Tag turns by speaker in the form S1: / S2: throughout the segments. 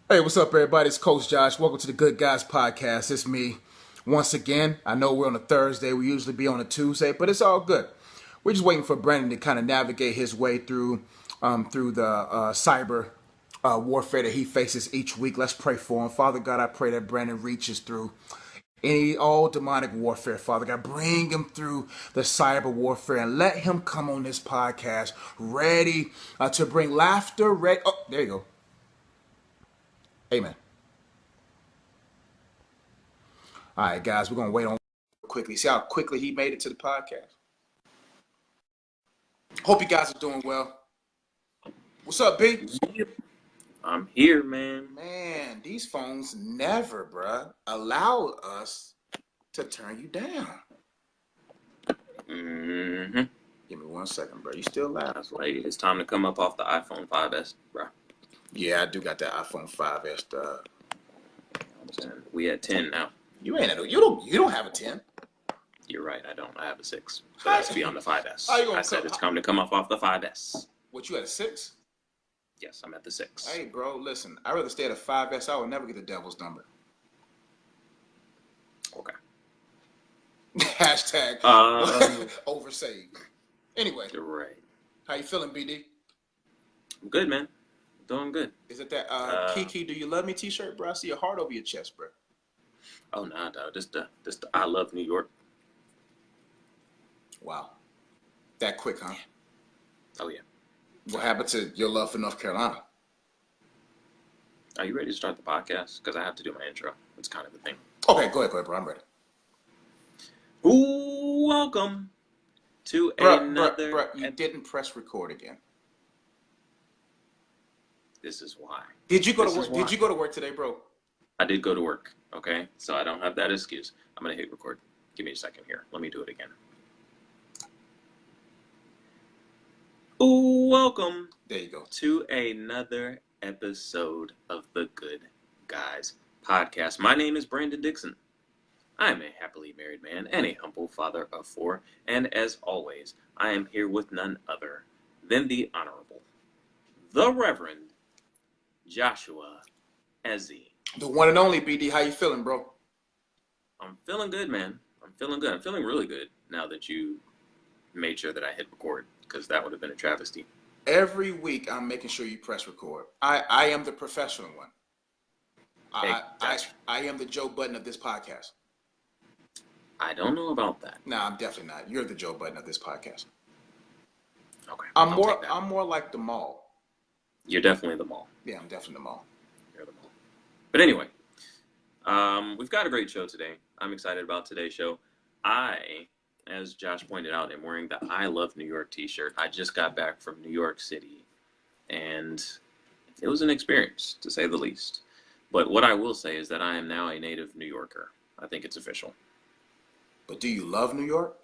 S1: Hey, what's up, everybody? It's Coach Josh. Welcome to the Good Guys Podcast. It's me once again. I know we're on a Thursday. We usually be on a Tuesday, but it's all good. We're just waiting for Brandon to kind of navigate his way through the cyber warfare that he faces each week. Let's pray for him. Father God, I pray that Brandon reaches through all demonic warfare. Father God, bring him through the cyber warfare and let him come on this podcast ready to bring laughter. Oh, there you go. Amen. All right, guys, we're going to wait on quickly. See how quickly he made it to the podcast. Hope you guys are doing well. What's up, B?
S2: Yep. I'm here, man.
S1: Man, these phones never, bruh, allow us to turn you down.
S2: Mm-hmm.
S1: Give me 1 second, bro. You still loud?
S2: That's why it's time to come up off the iPhone 5S, bro.
S1: Yeah, I do got that iPhone 5S.
S2: We at 10 now.
S1: You don't have a 10.
S2: You're right, I don't. I have a 6. So that's to be on the 5S. I said it's time to come up off the 5S.
S1: What, you at a 6?
S2: Yes, I'm at the 6.
S1: Hey, bro, listen. I'd rather stay at a 5S. I would never get the devil's number.
S2: Okay.
S1: Hashtag oversave. Anyway.
S2: You're right.
S1: How you feeling, BD?
S2: I'm good, man. Doing good.
S1: Is it that Kiki, do you love me t-shirt, bro? I see a heart over your chest, bro.
S2: Oh, nah, dog. This the I love New York.
S1: Wow. That quick, huh?
S2: Oh, yeah.
S1: What happened to your love for North Carolina?
S2: Are you ready to start the podcast? Because I have to do my intro. It's kind of a thing.
S1: Okay, go ahead, bro. I'm ready.
S2: Ooh, welcome to another...
S1: Bro, you didn't press record again.
S2: This is why.
S1: Did you go to work? Did you go to work today, bro?
S2: I did go to work, okay? So I don't have that excuse. I'm going to hit record. Give me a second here. Let me do it again. Ooh, welcome.
S1: There you go.
S2: To another episode of the Good Guys Podcast. My name is Brandon Dixon. I am a happily married man and a humble father of 4. And as always, I am here with none other than the Honorable, the Reverend Joshua Ezzy.
S1: The one and only BD. How you feeling, bro?
S2: I'm feeling good, man. I'm feeling good. I'm feeling really good now that you made sure that I hit record, because that would have been a travesty.
S1: Every week, I'm making sure you press record. I am the professional one. I am the Joe Budden of this podcast.
S2: I don't know about that.
S1: No, I'm definitely not. You're the Joe Budden of this podcast.
S2: Okay.
S1: I'm more like the mall.
S2: You're definitely the mall.
S1: Yeah, I'm definitely the mall.
S2: You're the mall. But anyway, we've got a great show today. I'm excited about today's show. As Josh pointed out, am wearing the I Love New York t-shirt. I just got back from New York City, and it was an experience, to say the least. But what I will say is that I am now a native New Yorker. I think it's official.
S1: But do you love New York,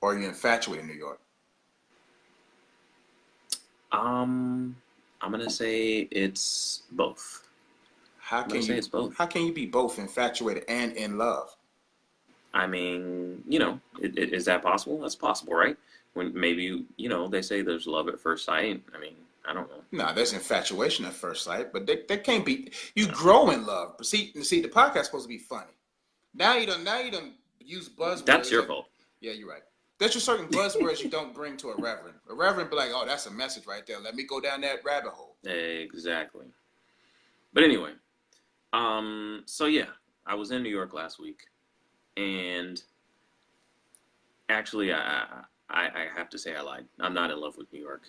S1: or are you infatuated with New York?
S2: I'm gonna say it's both.
S1: How can you be both infatuated and in love?
S2: I mean, is that possible? That's possible, right? When maybe, they say there's love at first sight. I mean, I don't know.
S1: No, there's infatuation at first sight, but they can't be. You grow in love. But see, the podcast's supposed to be funny. Now you don't use buzzwords.
S2: That's your fault.
S1: Yeah, you're right. There's just certain buzzwords you don't bring to a reverend. A reverend be like, oh, that's a message right there. Let me go down that rabbit hole.
S2: Exactly. But anyway, so yeah, I was in New York last week. And actually, I have to say I lied. I'm not in love with New York.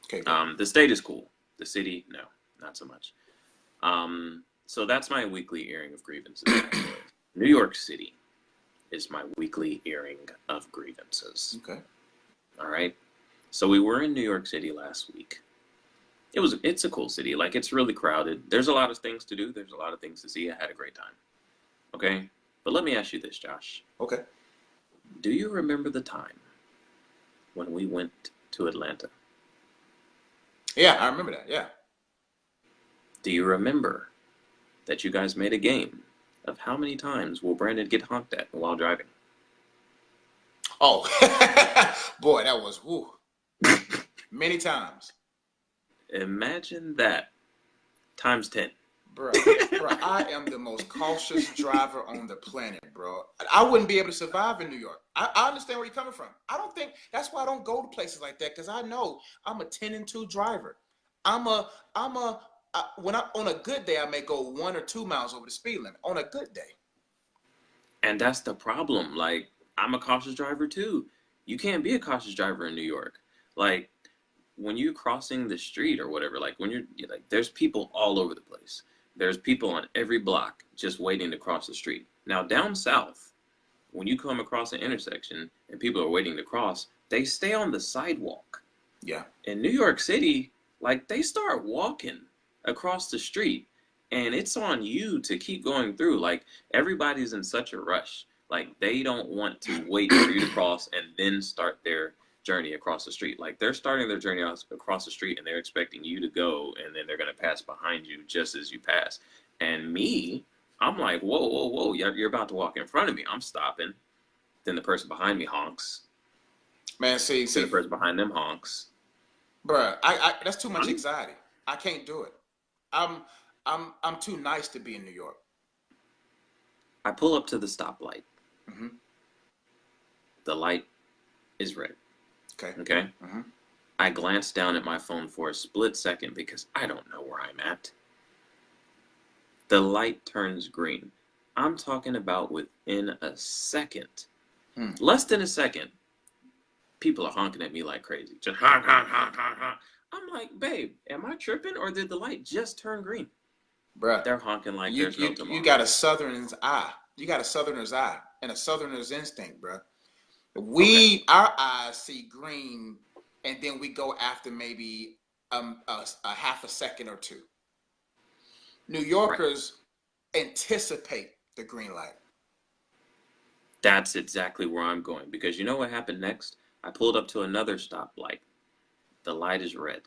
S1: Okay.
S2: The state is cool. The city, no, not so much. So that's my weekly airing of grievances. New York City is my weekly airing of grievances.
S1: Okay.
S2: All right. So we were in New York City last week. It's a cool city. Like, it's really crowded. There's a lot of things to do. There's a lot of things to see. I had a great time. Okay. But let me ask you this, Josh.
S1: Okay.
S2: Do you remember the time when we went to Atlanta?
S1: Yeah, I remember that. Yeah.
S2: Do you remember that you guys made a game of how many times will Brandon get honked at while driving?
S1: Oh, boy, that was woo. Many times.
S2: Imagine that times 10.
S1: Bruh, I am the most cautious driver on the planet, bro. I wouldn't be able to survive in New York. I understand where you're coming from. I don't think that's why I don't go to places like that because I know I'm a 10-2 driver. I'm a, I'm a, when I on a good day I may go 1 or 2 miles over the speed limit on a good day.
S2: And that's the problem. Like, I'm a cautious driver too. You can't be a cautious driver in New York. Like, when you're crossing the street or whatever, like when you're like, there's people all over the place. There's people on every block just waiting to cross the street. Now, down south, when you come across an intersection and people are waiting to cross, they stay on the sidewalk.
S1: Yeah.
S2: In New York City, like they start walking across the street and it's on you to keep going through. Like everybody's in such a rush. Like they don't want to wait for you to cross and then start their journey across the street. Like they're starting their journey across the street and they're expecting you to go and then they're going to pass behind you just as you pass. And me, I'm like, whoa, whoa, whoa, you're about to walk in front of me. I'm stopping. Then the person behind me honks.
S1: Man, see,
S2: Then the person behind them honks.
S1: Bruh, I that's too much anxiety. I can't do it. I'm I'm too nice to be in New York.
S2: I pull up to the stoplight.
S1: Mm-hmm.
S2: The light is red.
S1: Okay.
S2: Okay.
S1: Mm-hmm.
S2: I glance down at my phone for a split second because I don't know where I'm at. The light turns green. I'm talking about within a second. Less than a second. People are honking at me like crazy. Just honk, honk, honk, honk, honk. I'm like, babe, am I tripping or did the light just turn green?
S1: Bruh,
S2: They're honking like there's no tomorrow.
S1: You got a southerner's eye. You got a southerner's eye and a southerner's instinct, bruh. Our eyes see green and then we go after maybe a half a second or two. New Yorkers anticipate the green light.
S2: That's exactly where I'm going because you know what happened next? I pulled up to another stoplight. The light is red.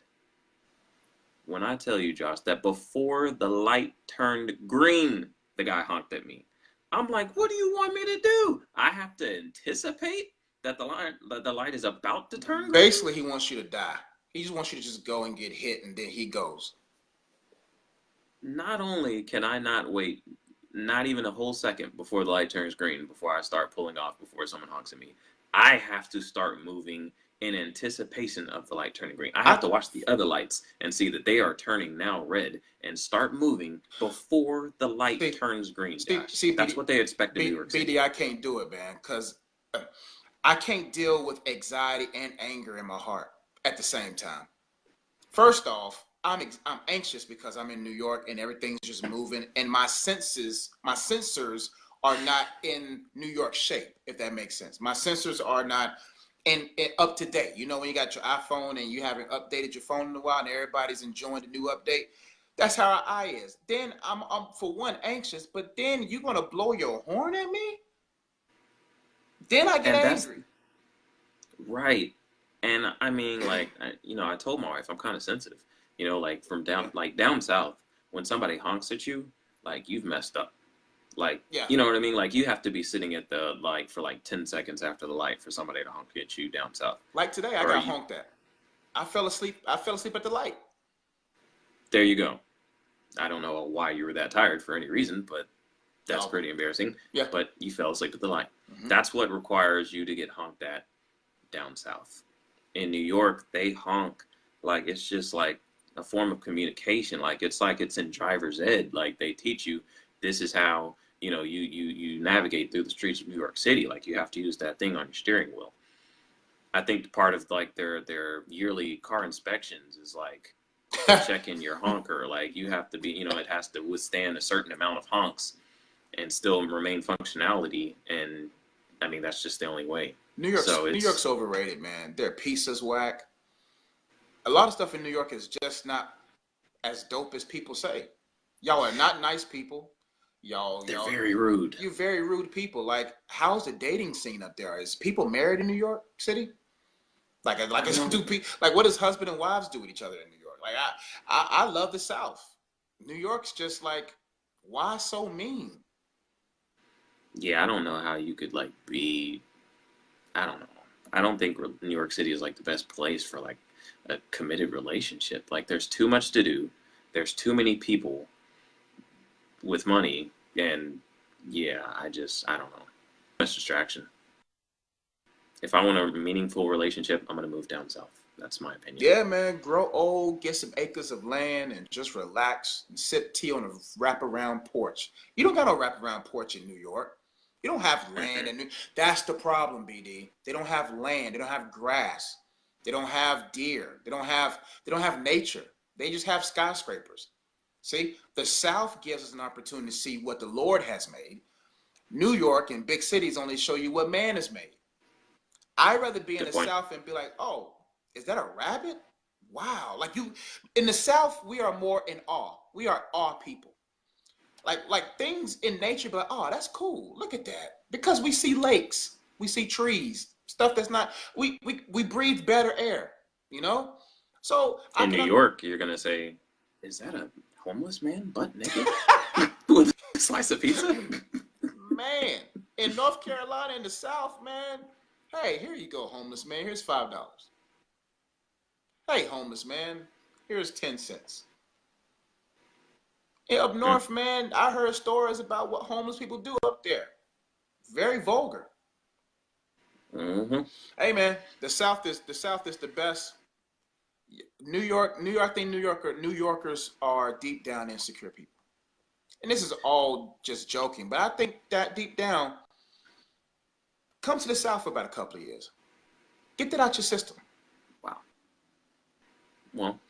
S2: When I tell you, Josh, that before the light turned green, the guy honked at me. I'm like, what do you want me to do? I have to anticipate that the light is about to turn green?
S1: Basically, he wants you to die. He just wants you to just go and get hit, and then he goes.
S2: Not only can I not wait, not even a whole second before the light turns green, before I start pulling off, before someone honks at me, I have to start moving in anticipation of the light turning green. I have to watch the other lights and see that they are turning now red and start moving before the light turns green. That's what they expect in New York City.
S1: BD, I can't do it, man, because I can't deal with anxiety and anger in my heart at the same time. First off, I'm anxious because I'm in New York and everything's just moving, and my sensors are not in New York shape, if that makes sense. My sensors are not in up to date. You know, when you got your iPhone and you haven't updated your phone in a while and everybody's enjoying the new update, that's how our eye is. Then I'm for one anxious, but then you're gonna blow your horn at me? Then I get angry.
S2: Right. And I mean, like, I told my wife I'm kind of sensitive. You know, like down south, when somebody honks at you, like you've messed up. Like, you know what I mean? Like you have to be sitting at the light for like 10 seconds after the light for somebody to honk at you down south.
S1: Like today, I got honked at. I fell asleep at the light.
S2: There you go. I don't know why you were that tired for any reason, but that's pretty embarrassing.
S1: Yeah.
S2: But you fell asleep at the light. Mm-hmm. That's what requires you to get honked at down south. In New York, they honk like it's just like a form of communication. Like it's in driver's ed. Like they teach you this is how, you navigate through the streets of New York City. Like you have to use that thing on your steering wheel. I think part of like their yearly car inspections is like checking your honker. Like you have to be, it has to withstand a certain amount of honks and still remain functionality. And I mean, that's just the only way.
S1: New York's overrated, man. Their pieces whack. A lot of stuff in New York is just not as dope as people say. Y'all are not nice people. They're
S2: very rude.
S1: You're very rude people. Like, how's the dating scene up there? Is people married in New York City? Like what does husband and wives do with each other in New York? Like, I love the South. New York's just like, why so mean?
S2: Yeah, I don't know how you could like be. I don't know. I don't think New York City is like the best place for like a committed relationship. Like there's too much to do. There's too many people. with money. And yeah, I don't know. That's distraction. If I want a meaningful relationship, I'm going to move down south. That's my opinion.
S1: Yeah, man, grow old, get some acres of land, and just relax and sip tea on a wraparound porch. You don't got no wraparound porch in New York. You don't have land, and that's the problem, BD. They don't have land. They don't have grass. They don't have deer. They don't have nature. They just have skyscrapers. See, the South gives us an opportunity to see what the Lord has made. New York and big cities only show you what man has made. I'd rather be in
S2: Good
S1: the
S2: point.
S1: South and be like, oh, is that a rabbit? Wow. Like in the South, we are more in awe. We are awe people. Like things in nature, but oh, that's cool. Look at that. Because we see lakes, we see trees, stuff that's not, we breathe better air, you know? So I
S2: In New
S1: can,
S2: York, you're going to say, is that a homeless man butt naked with a slice of pizza?
S1: man, in North Carolina, in the South, man, hey, here you go, homeless man. Here's $5. Hey, homeless man, here's 10 cents. And up
S2: Mm.
S1: north, man, I heard stories about what homeless people do up there. Very vulgar.
S2: Mm-hmm.
S1: Hey, man, the South is the best. New York. I think New Yorkers are deep down insecure people. And this is all just joking, but I think that deep down, come to the South for about a couple of years. Get that out your system.
S2: Wow. Well,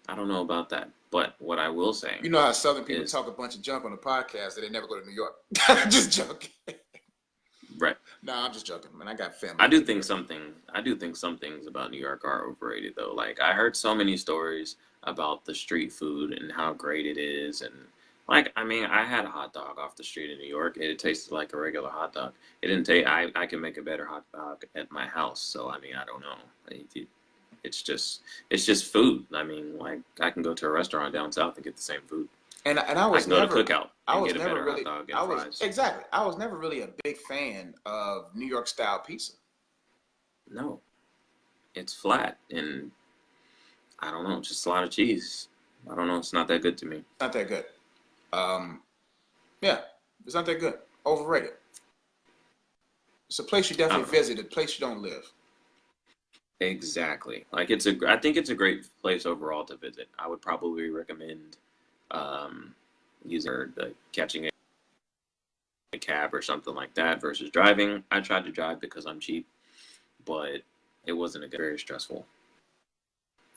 S2: I don't know about that. But what I will say
S1: You know how Southern people
S2: is,
S1: talk a bunch of junk on the podcast that they never go to New York. Just joking.
S2: right.
S1: Nah, I'm just joking, man. I got family.
S2: I do think some things about New York are overrated though. Like I heard so many stories about the street food and how great it is, and like I mean I had a hot dog off the street in New York. It tasted like a regular hot dog. It didn't taste. I can make a better hot dog at my house. So I mean I don't know. It's just food. I mean like I can go to a restaurant down south and get the same food.
S1: And I
S2: I
S1: was
S2: can go to
S1: never
S2: Cookout
S1: I
S2: and
S1: was
S2: get a
S1: never
S2: better hot
S1: really
S2: dog
S1: I
S2: and
S1: was
S2: fries.
S1: exactly I was never really a big fan of New York style pizza.
S2: No, it's flat and I don't know, just a lot of cheese. I don't know. It's not that good to me.
S1: Not that good. Um, yeah, it's not that good. Overrated. It's a place you
S2: I
S1: definitely
S2: don't know.
S1: visit, a place you don't live.
S2: Exactly. Like I think it's a great place overall to visit. I would probably recommend um, using or catching a cab or something like that versus driving. I tried to drive because I'm cheap, but it wasn't very stressful.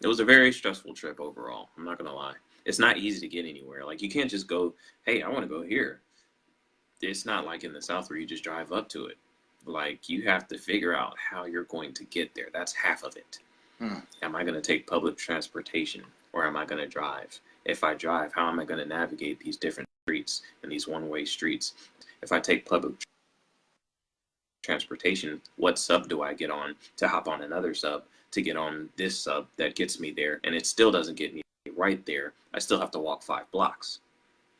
S2: It was a very stressful trip overall. I'm not gonna lie. It's not easy to get anywhere. Like you can't just go, hey, I want to go here. It's not like in the South where you just drive up to it. Like you have to figure out how you're going to get there. That's half of it.
S1: Hmm.
S2: Am I going to take public transportation or am I going to drive? If I drive, how am I going to navigate these different streets and these one-way streets? If I take public transportation, what sub do I get on to hop on another sub to get on this sub that gets me there? And it still doesn't get me right there. I still have to walk 5 blocks.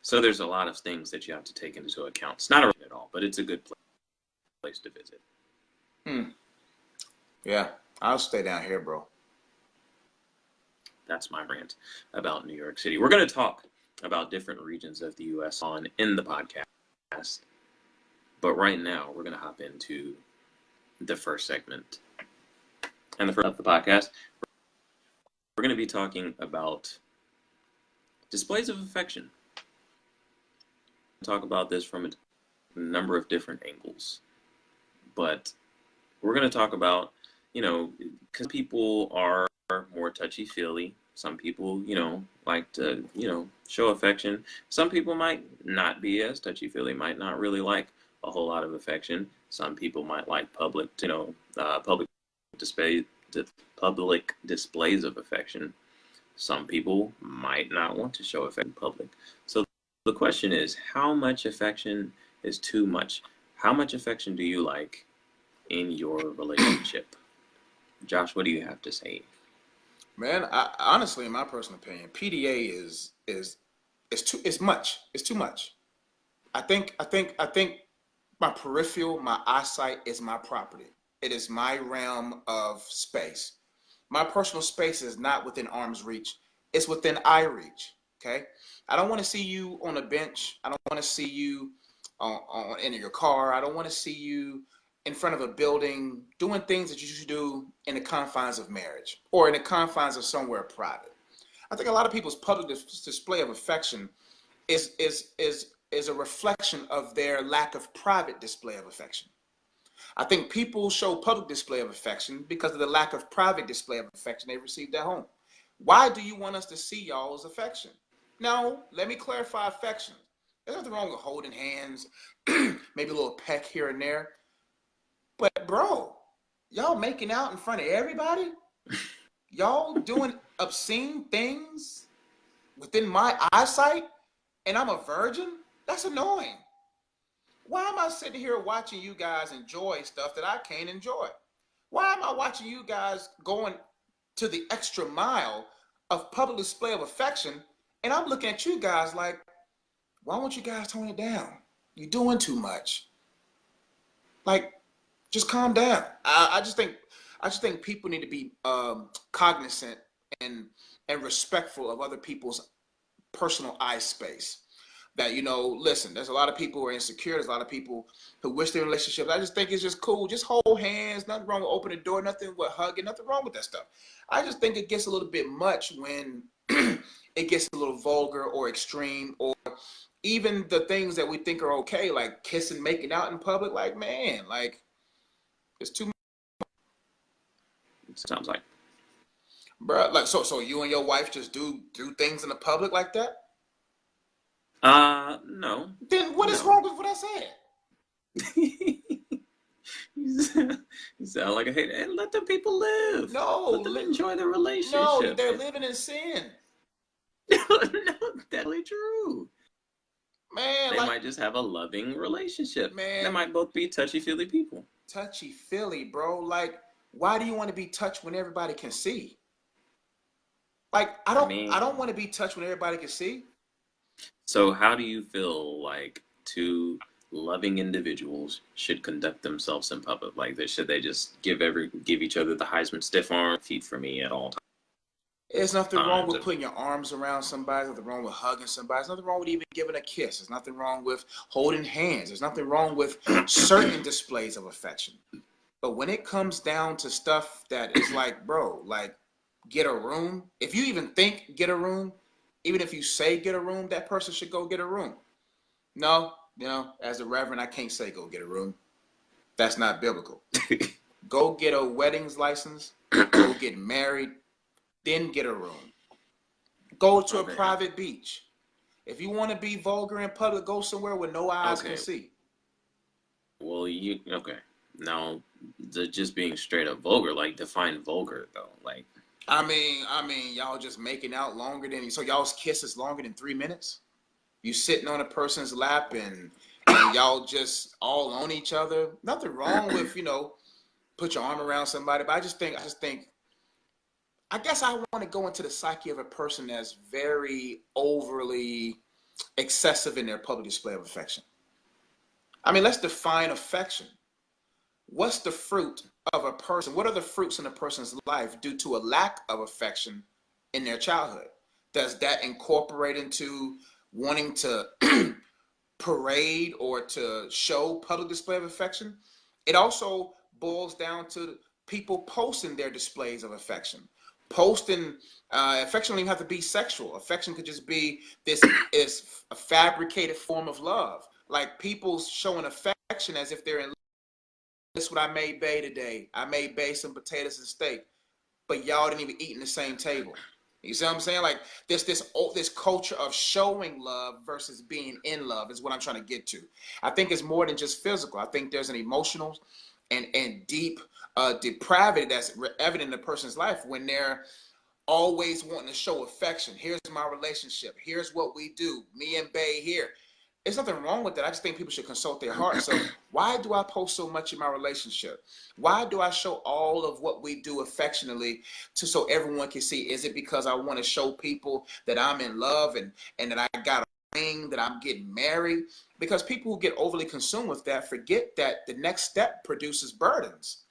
S2: So there's a lot of things that you have to take into account. It's not a at all, but it's a good place to visit.
S1: Hmm. Yeah, I'll stay down here, bro.
S2: That's my rant about New York City. We're going to talk about different regions of the U.S. on in the podcast, but right now we're going to hop into the first segment. And the first of the podcast, we're going to be talking about displays of affection. Talk about this from a number of different angles, but we're going to talk about, because people are more touchy-feely. Some people, like to, show affection. Some people might not be as touchy-feely, might not really like a whole lot of affection. Some people might like public display, public displays of affection. Some people might not want to show affection in public. So the question is, how much affection is too much? How much affection do you like in your relationship? Josh, what do you have to say?
S1: Man, honestly, in my personal opinion, PDA is much. It's too much. I think my peripheral, my eyesight is my property. It is my realm of space. My personal space is not within arm's reach. It's within eye reach. Okay, I don't want to see you on a bench. I don't want to see you in your car. I don't want to see you in front of a building doing things that you should do in the confines of marriage or in the confines of somewhere private. I think a lot of people's public display of affection is a reflection of their lack of private display of affection. I think people show public display of affection because of the lack of private display of affection they received at home. Why do you want us to see y'all's affection? No, let me clarify affection. There's nothing wrong with holding hands, maybe a little peck here and there. But bro, y'all making out in front of everybody? Y'all doing obscene things within my eyesight and I'm a virgin? That's annoying. Why am I sitting here watching you guys enjoy stuff that I can't enjoy? Why am I watching you guys going to the extra mile of public display of affection and I'm looking at you guys like, why won't you guys tone it down? You're doing too much. Like, just calm down. I just think people need to be cognizant and respectful of other people's personal eye space. That, listen, there's a lot of people who are insecure. There's a lot of people who wish their relationships. I just think it's just cool. Just hold hands. Nothing wrong with opening the door. Nothing with hugging. Nothing wrong with that stuff. I just think it gets a little bit much when it gets a little vulgar or extreme, or even the things that we think are okay, like kissing, making out in public. Like, man, like, it's too much.
S2: It sounds like.
S1: Bro, like, so you and your wife just do things in the public like that?
S2: No.
S1: Then what is wrong with what I said?
S2: You sound like a hater. And let the people live.
S1: No.
S2: Let them enjoy the relationship.
S1: No, they're living in sin.
S2: No, that's really true.
S1: Man,
S2: they might just have a loving relationship. Man, they might both be touchy-feely people.
S1: Touchy-feely, bro. Like, why do you want to be touched when everybody can see? Like, I don't want to be touched when everybody can see.
S2: So how do you feel like two loving individuals should conduct themselves in public? Like, should they just give each other the Heisman stiff arm feet for me at all times?
S1: There's nothing wrong with putting your arms around somebody. There's nothing wrong with hugging somebody. There's nothing wrong with even giving a kiss. There's nothing wrong with holding hands. There's nothing wrong with certain displays of affection. But when it comes down to stuff that is like, bro, like, get a room. If you even think get a room, even if you say get a room, that person should go get a room. No, as a reverend, I can't say go get a room. That's not biblical. Go get a weddings license, go get married, then get a room. Go to a private beach. If you want to be vulgar in public, go somewhere where no eyes can see.
S2: Well, okay. Now, just being straight up vulgar, like, define vulgar, though. Like,
S1: I mean, y'all just making out longer than, so y'all's kiss is longer than 3 minutes? You sitting on a person's lap and y'all just all on each other? Nothing wrong with, put your arm around somebody, but I guess I want to go into the psyche of a person that's very overly excessive in their public display of affection. I mean, let's define affection. What's the fruit of a person? What are the fruits in a person's life due to a lack of affection in their childhood? Does that incorporate into wanting to parade or to show public display of affection? It also boils down to people posting their displays of affection. Affection don't even have to be sexual. Affection could just be this is a fabricated form of love. Like people showing affection as if they're in love. This is what I made Bay today. I made Bay some potatoes and steak, but y'all didn't even eat in the same table. You see what I'm saying? Like this culture of showing love versus being in love is what I'm trying to get to. I think it's more than just physical. I think there's an emotional and deep depravity that's evident in a person's life when they're always wanting to show affection. Here's my relationship. Here's what we do. Me and Bay here. There's nothing wrong with that. I just think people should consult their heart. So why do I post so much in my relationship? Why do I show all of what we do affectionately so everyone can see? Is it because I want to show people that I'm in love and that I got a ring, that I'm getting married? Because people who get overly consumed with that forget that the next step produces burdens.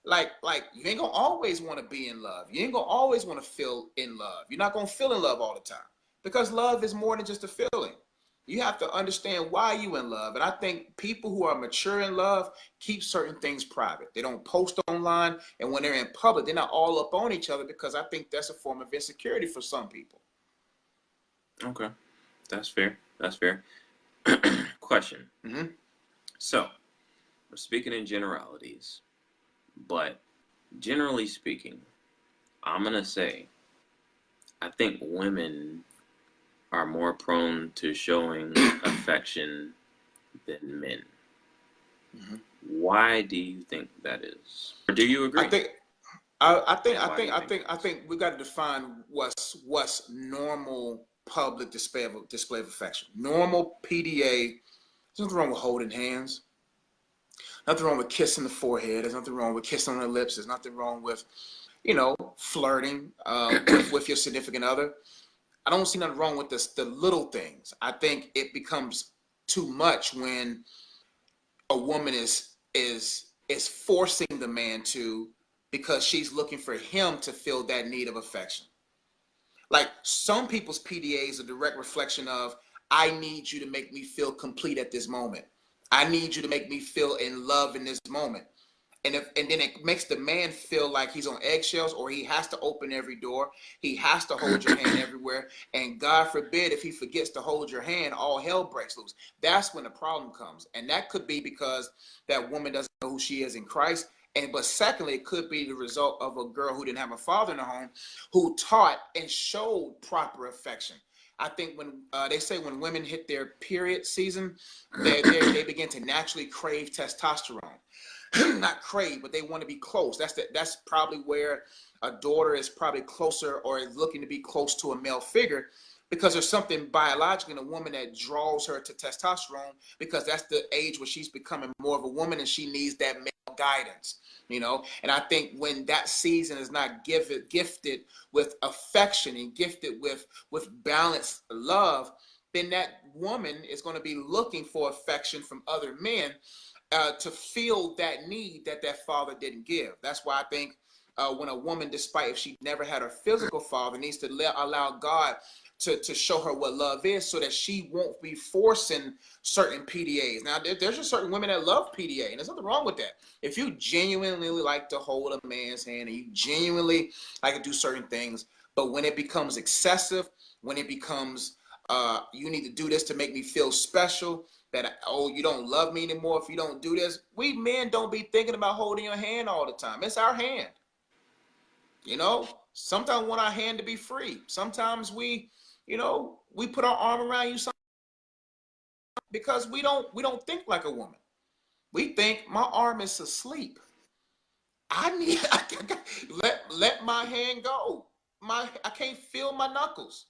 S1: Like you ain't gonna always want to be in love. You ain't gonna always want to feel in love. You're not gonna feel in love all the time. because love is more than just a feeling. You have to understand why you in love. And I think people who are mature in love keep certain things private. They don't post online. And when they're in public, they're not all up on each other, because I think that's a form of insecurity for some people.
S2: Okay. That's fair. That's fair. Question.
S1: Mm-hmm.
S2: So, we're speaking in generalities, but generally speaking, I'm going to say I think women are more prone to showing affection than men. Mm-hmm. Why do you think that is? Or do you agree?
S1: I think we got to define what's normal public display of affection. Normal PDA. There's nothing wrong with holding hands. Nothing wrong with kissing the forehead. There's nothing wrong with kissing on the lips. There's nothing wrong with, flirting with your significant other. I don't see nothing wrong with the little things. I think it becomes too much when a woman is forcing the man to, because she's looking for him to feel that need of affection. Like, some people's PDA is a direct reflection of, I need you to make me feel complete at this moment. I need you to make me feel in love in this moment. And then it makes the man feel like he's on eggshells, or he has to open every door. He has to hold your hand everywhere. And God forbid, if he forgets to hold your hand, all hell breaks loose. That's when the problem comes. And that could be because that woman doesn't know who she is in Christ. But secondly, it could be the result of a girl who didn't have a father in the home, who taught and showed proper affection. I think when they say when women hit their period season, they begin to naturally crave testosterone. Not crave, but they want to be close. That's probably where a daughter is probably closer, or is looking to be close to a male figure, because there's something biologically in a woman that draws her to testosterone, because that's the age where she's becoming more of a woman and she needs that male guidance, And I think when that season is not gifted with affection and gifted with balanced love, then that woman is going to be looking for affection from other men, to feel that need that father didn't give. That's why I think when a woman, despite if she never had her physical father, needs to allow God to show her what love is, so that she won't be forcing certain PDAs. Now, there's just certain women that love PDA, and there's nothing wrong with that. If you genuinely like to hold a man's hand, and you genuinely like to do certain things, but when it becomes excessive, when it becomes, you need to do this to make me feel special, that, oh, you don't love me anymore if you don't do this. We men don't be thinking about holding your hand all the time. It's our hand. Sometimes we want our hand to be free. Sometimes we put our arm around you because we don't think like a woman. We think my arm is asleep. Let my hand go. I can't feel my knuckles.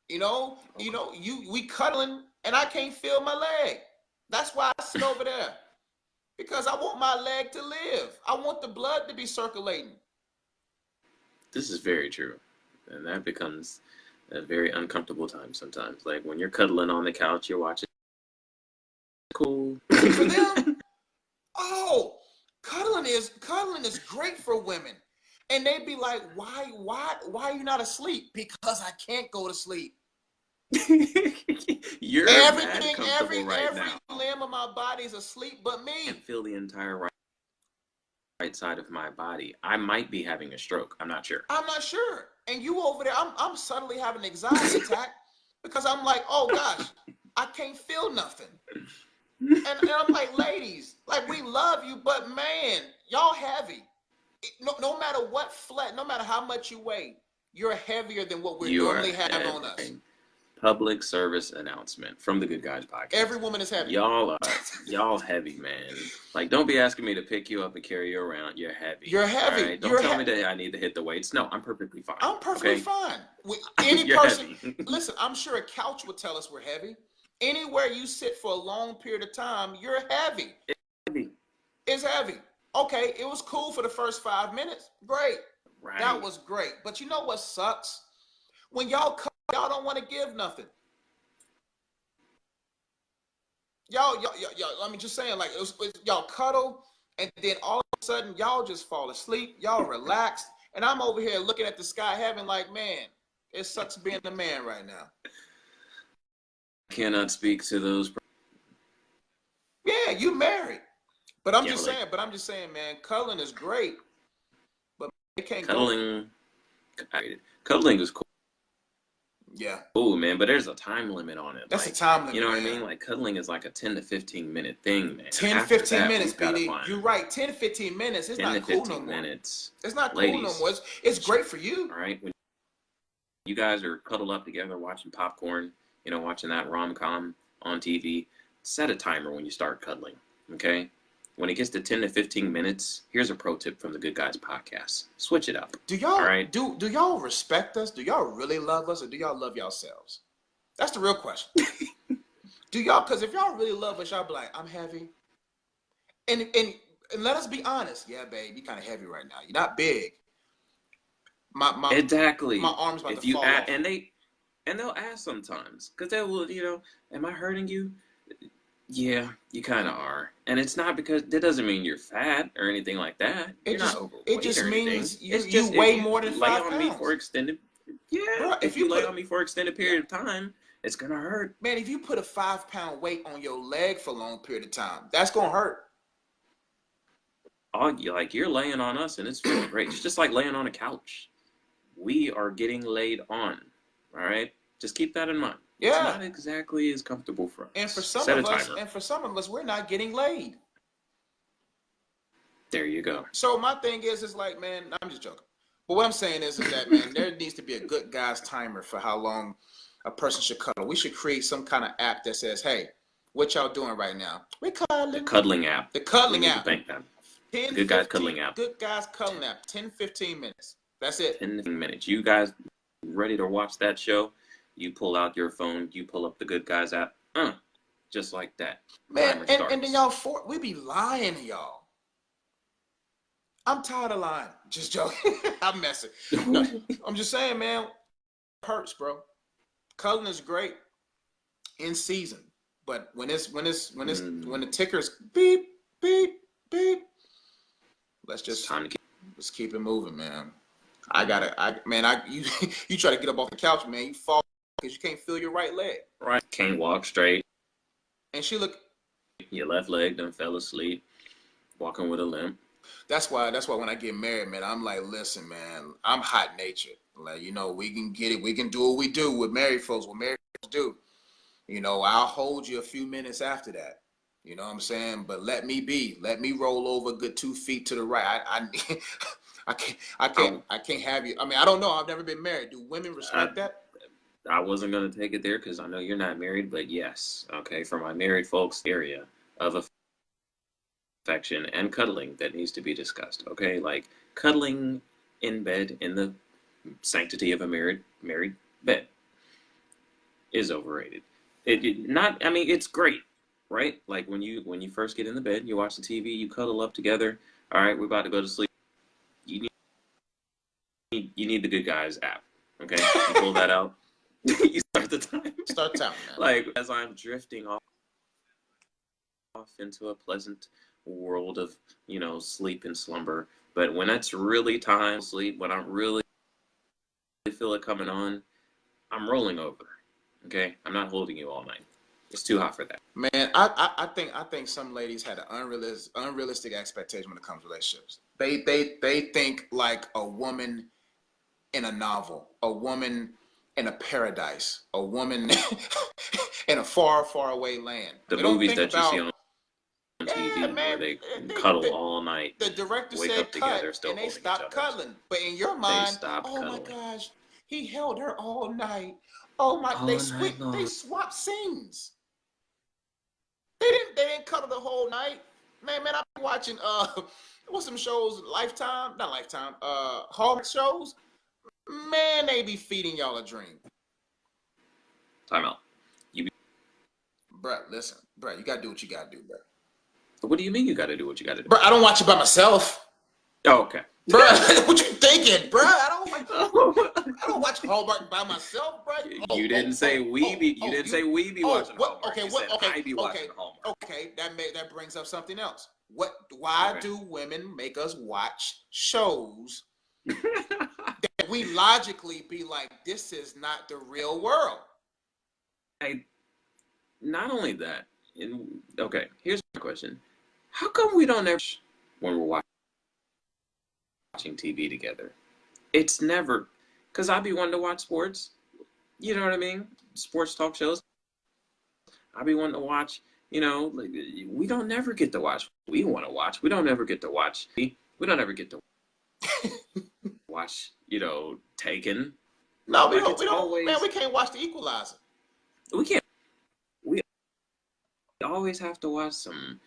S1: We cuddling and I can't feel my leg. That's why I sit over there, because I want my leg to live. I want the blood to be circulating.
S2: This is very true, and that becomes a very uncomfortable time sometimes. Like when you're cuddling on the couch, you're watching. Cool.
S1: For them, cuddling is great for women, and they'd be like, "Why are you not asleep?" Because I can't go to sleep.
S2: You're
S1: every
S2: now.
S1: limb of my body is asleep but me.
S2: I feel the entire right side of my body. I might be having a stroke. I'm not sure.
S1: And you over there, I'm suddenly having an anxiety attack because I'm like, oh gosh, I can't feel nothing. And I'm like, ladies, like, we love you, but man, y'all heavy. No matter what no matter how much you weigh, you're heavier than what we normally have on us.
S2: Public service announcement from the Good Guys podcast.
S1: Every woman is heavy.
S2: Y'all heavy, man. Like, don't be asking me to pick you up and carry you around. You're heavy.
S1: You're heavy.
S2: Right? Don't tell me that I need to hit the weights. No, I'm perfectly fine.
S1: I'm perfectly fine. Any person, listen, I'm sure a couch would tell us we're heavy. Anywhere you sit for a long period of time, you're heavy. It's heavy. Okay, it was cool for the first 5 minutes. Great. Right. That was great. But you know what sucks? When y'all don't want to give nothing. Y'all, I mean, just saying, like, y'all cuddle, and then all of a sudden, y'all just fall asleep. Y'all relaxed. And I'm over here looking at the sky, having like, man, It sucks being a man right now.
S2: Cannot speak to those.
S1: Yeah, you married. But I'm just saying, man, cuddling is great. But it can't
S2: cuddling. Cuddling is cool.
S1: Yeah.
S2: Cool, man, but there's a time limit on it.
S1: That's a time limit.
S2: You know what I mean? Like cuddling is like a 10 to 15 minute thing, man.
S1: 10 to 15 minutes, BD. You're right. 10 to 15 minutes. It's not cool no more.
S2: Minutes.
S1: It's not cool no more. It's great for you.
S2: All right. When you guys are cuddled up together watching popcorn, you know, watching that rom-com on TV, set a timer when you start cuddling, okay? When it gets to 10 to 15 minutes, here's a pro tip from the Good Guys podcast. Switch it up.
S1: Do y'all do y'all respect us? Do y'all really love us, or do y'all love yourselves? That's the real question. Do y'all? Because if y'all really love us, y'all be like, I'm heavy. And let us be honest. Yeah, babe, you're kind of heavy right now. You're not big.
S2: Exactly.
S1: My arms about to fall off.
S2: And they'll ask sometimes, because they will, you know, am I hurting you? Yeah, you kind of are. And it's not because, that doesn't mean you're fat or anything like that. You're not overweight.
S1: It just means you weigh more than 5 pounds.
S2: Lay on me for extended, bro, if you lay on me for extended period of time, it's going to hurt.
S1: Man, if you put a 5-pound weight on your leg for a long period of time, that's going to hurt.
S2: You're laying on us and it's feeling great. It's just like laying on a couch. We are getting laid on. All right? Just keep that in mind.
S1: Yeah.
S2: It's not exactly as comfortable for us.
S1: And for some of us, we're not getting laid.
S2: There you go.
S1: So my thing is like, man, I'm just joking. But what I'm saying is that, man, there needs to be a good guy's timer for how long a person should cuddle. We should create some kind of app that says, hey, what y'all doing right now? We're cuddling.
S2: The cuddling app.
S1: The cuddling app.
S2: Good Guys cuddling app.
S1: Good Guys cuddling app. 10, 15 minutes. That's it.
S2: 10 minutes. You guys ready to watch that show? You pull out your phone, you pull up the Good Guys app, just like that.
S1: Man, and then y'all, we be lying to y'all. I'm tired of lying. Just joking. I'm messing. No, I'm just saying, man, it hurts, bro. Cuddling is great in season, but when the ticker's beep, beep, beep, let's keep it moving, man. You try to get up off the couch, man, you fall because you can't feel your right leg.
S2: Right. Can't walk straight.
S1: And she look.
S2: Your left leg done fell asleep, walking with a limp.
S1: That's why when I get married, man, I'm like, listen, man, I'm hot natured. Like, you know, we can get it. We can do what we do with married folks. What married folks do. You know, I'll hold you a few minutes after that. You know what I'm saying? But let me roll over a good 2 feet to the right. I can't have you. I mean, I don't know. I've never been married. Do women respect that?
S2: I wasn't going to take it there because I know you're not married, but yes. Okay. For my married folks area of affection and cuddling that needs to be discussed. Okay. Like cuddling in bed in the sanctity of a married bed is overrated. It's great, right? Like when you first get in the bed, you watch the TV, you cuddle up together. All right. We're about to go to sleep. You need the Good Guys app, okay? You pull that out. You start the time.
S1: Start time, man.
S2: Like as I'm drifting off into a pleasant world of, you know, sleep and slumber. But when it's really time to sleep, when I really feel it coming on, I'm rolling over. Okay? I'm not holding you all night. It's too hot for that.
S1: Man, I think some ladies had an unrealistic expectation when it comes to relationships. They think like a woman in a novel, a woman in a paradise, a woman in a far, far away land.
S2: The movies that you see on TV where they cuddle all night.
S1: The director
S2: wake
S1: said
S2: up together,
S1: cut,
S2: still
S1: and they stopped cuddling. But in your mind, my gosh, he held her all night. Oh my, they swapped scenes. They didn't cuddle the whole night. Man, I've been watching what's some shows, Hallmark shows. Man, they be feeding y'all a dream.
S2: Time out.
S1: Bruh, listen. Bruh, you gotta do what you gotta do, bruh.
S2: What do you mean you gotta do what you gotta do?
S1: Bruh, I don't watch it by myself.
S2: Oh, okay.
S1: Bruh, what you thinking, bruh? I don't watch Hallmark by myself, bruh.
S2: You didn't say we be watching Hallmark.
S1: Okay,
S2: I be watching Hallmark.
S1: Okay, that brings up something else. Why do women make us watch shows that we logically be like, this is not the real world.
S2: Not only that, okay, here's my question. How come we don't ever, when we're watching TV together? It's never, because I be wanting to watch sports. You know what I mean? Sports talk shows. I be wanting to watch, like, we don't never get to watch. We want to watch. We don't ever get to watch. We don't ever get to watch, Taken.
S1: No, we don't. Always, man, we can't watch The Equalizer.
S2: We can't. We always have to watch some,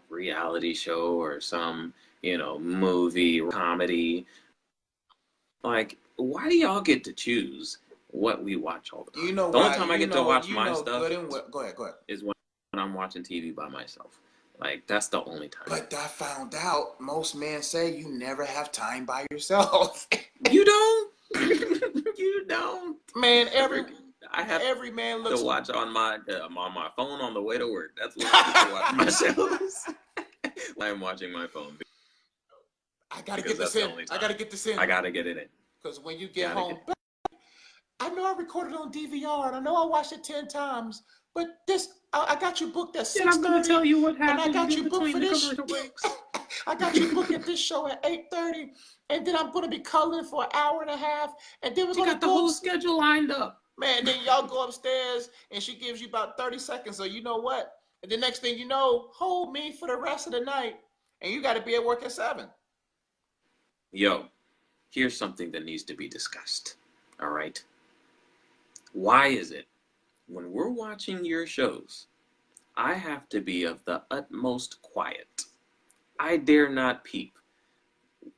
S2: reality show or some, movie or comedy. Like, why do y'all get to choose what we watch all the time? The only time I get to watch my stuff
S1: go ahead.
S2: is when I'm watching TV by myself. Like, that's the only time.
S1: But I found out most men say you never have time by yourself.
S2: You don't? You don't?
S1: Man, every man looks
S2: to watch on my phone on the way to work. That's what I get to watch my shows. I'm watching my phone.
S1: I gotta get this in. I gotta get it in. Because when you get home, I know I recorded on DVR and I know I watched it 10 times, but I got you booked at 6:30. And I'm gonna tell you what happened. And I got you booked for this. I got you booked at this show at 8:30, and then I'm gonna be cuddling for an hour and a half, and then we're gonna
S2: got the whole schedule lined up.
S1: Man, then y'all go upstairs and she gives you about 30 seconds. So you know what? And the next thing you know, hold me for the rest of the night, and you got to be at work at 7.
S2: Yo, here's something that needs to be discussed. All right. Why is it when we're watching your shows, I have to be of the utmost quiet? I dare not peep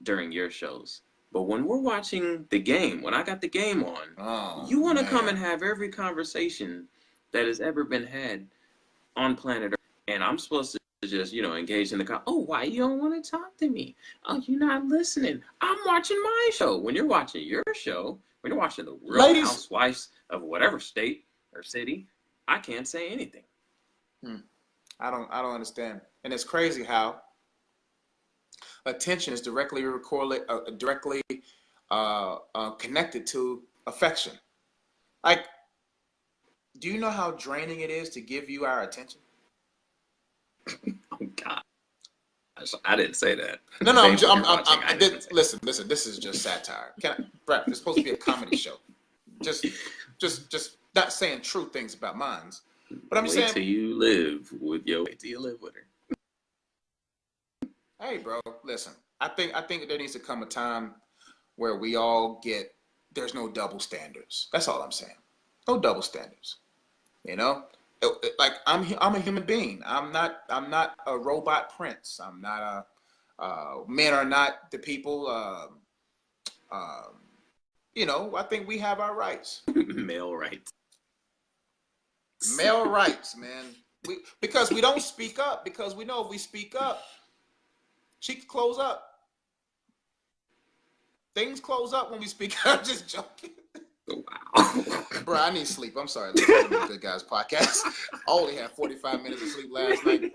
S2: during your shows. But when we're watching the game, when I got the game on, you want to come and have every conversation that has ever been had on planet Earth. And I'm supposed to just, engage in the why you don't want to talk to me? Oh, you're not listening. I'm watching my show. When you're watching your show, when you're watching the Real Housewives of whatever state or city, I can't say anything.
S1: I don't understand. And it's crazy how attention is directly connected to affection. Like, do you know how draining it is to give you our attention?
S2: Oh God, I didn't say that.
S1: No, listen. This is just satire. Brett, it's supposed to be a comedy show. Just not saying true things about mines. But I'm saying,
S2: wait till you live with her.
S1: Hey, bro, listen. I think there needs to come a time where we all there's no double standards. That's all I'm saying. No double standards. Like I'm a human being. I'm not a robot prince. I'm not men are not the people. I think we have our rights.
S2: Male rights.
S1: Male rights, man. Because we don't speak up, because we know if we speak up, she could close up. Things close up when we speak up. I'm just joking.
S2: Wow.
S1: Bro, I need sleep. I'm sorry. Listening to the Good Guys podcast. I only had 45 minutes of sleep last night.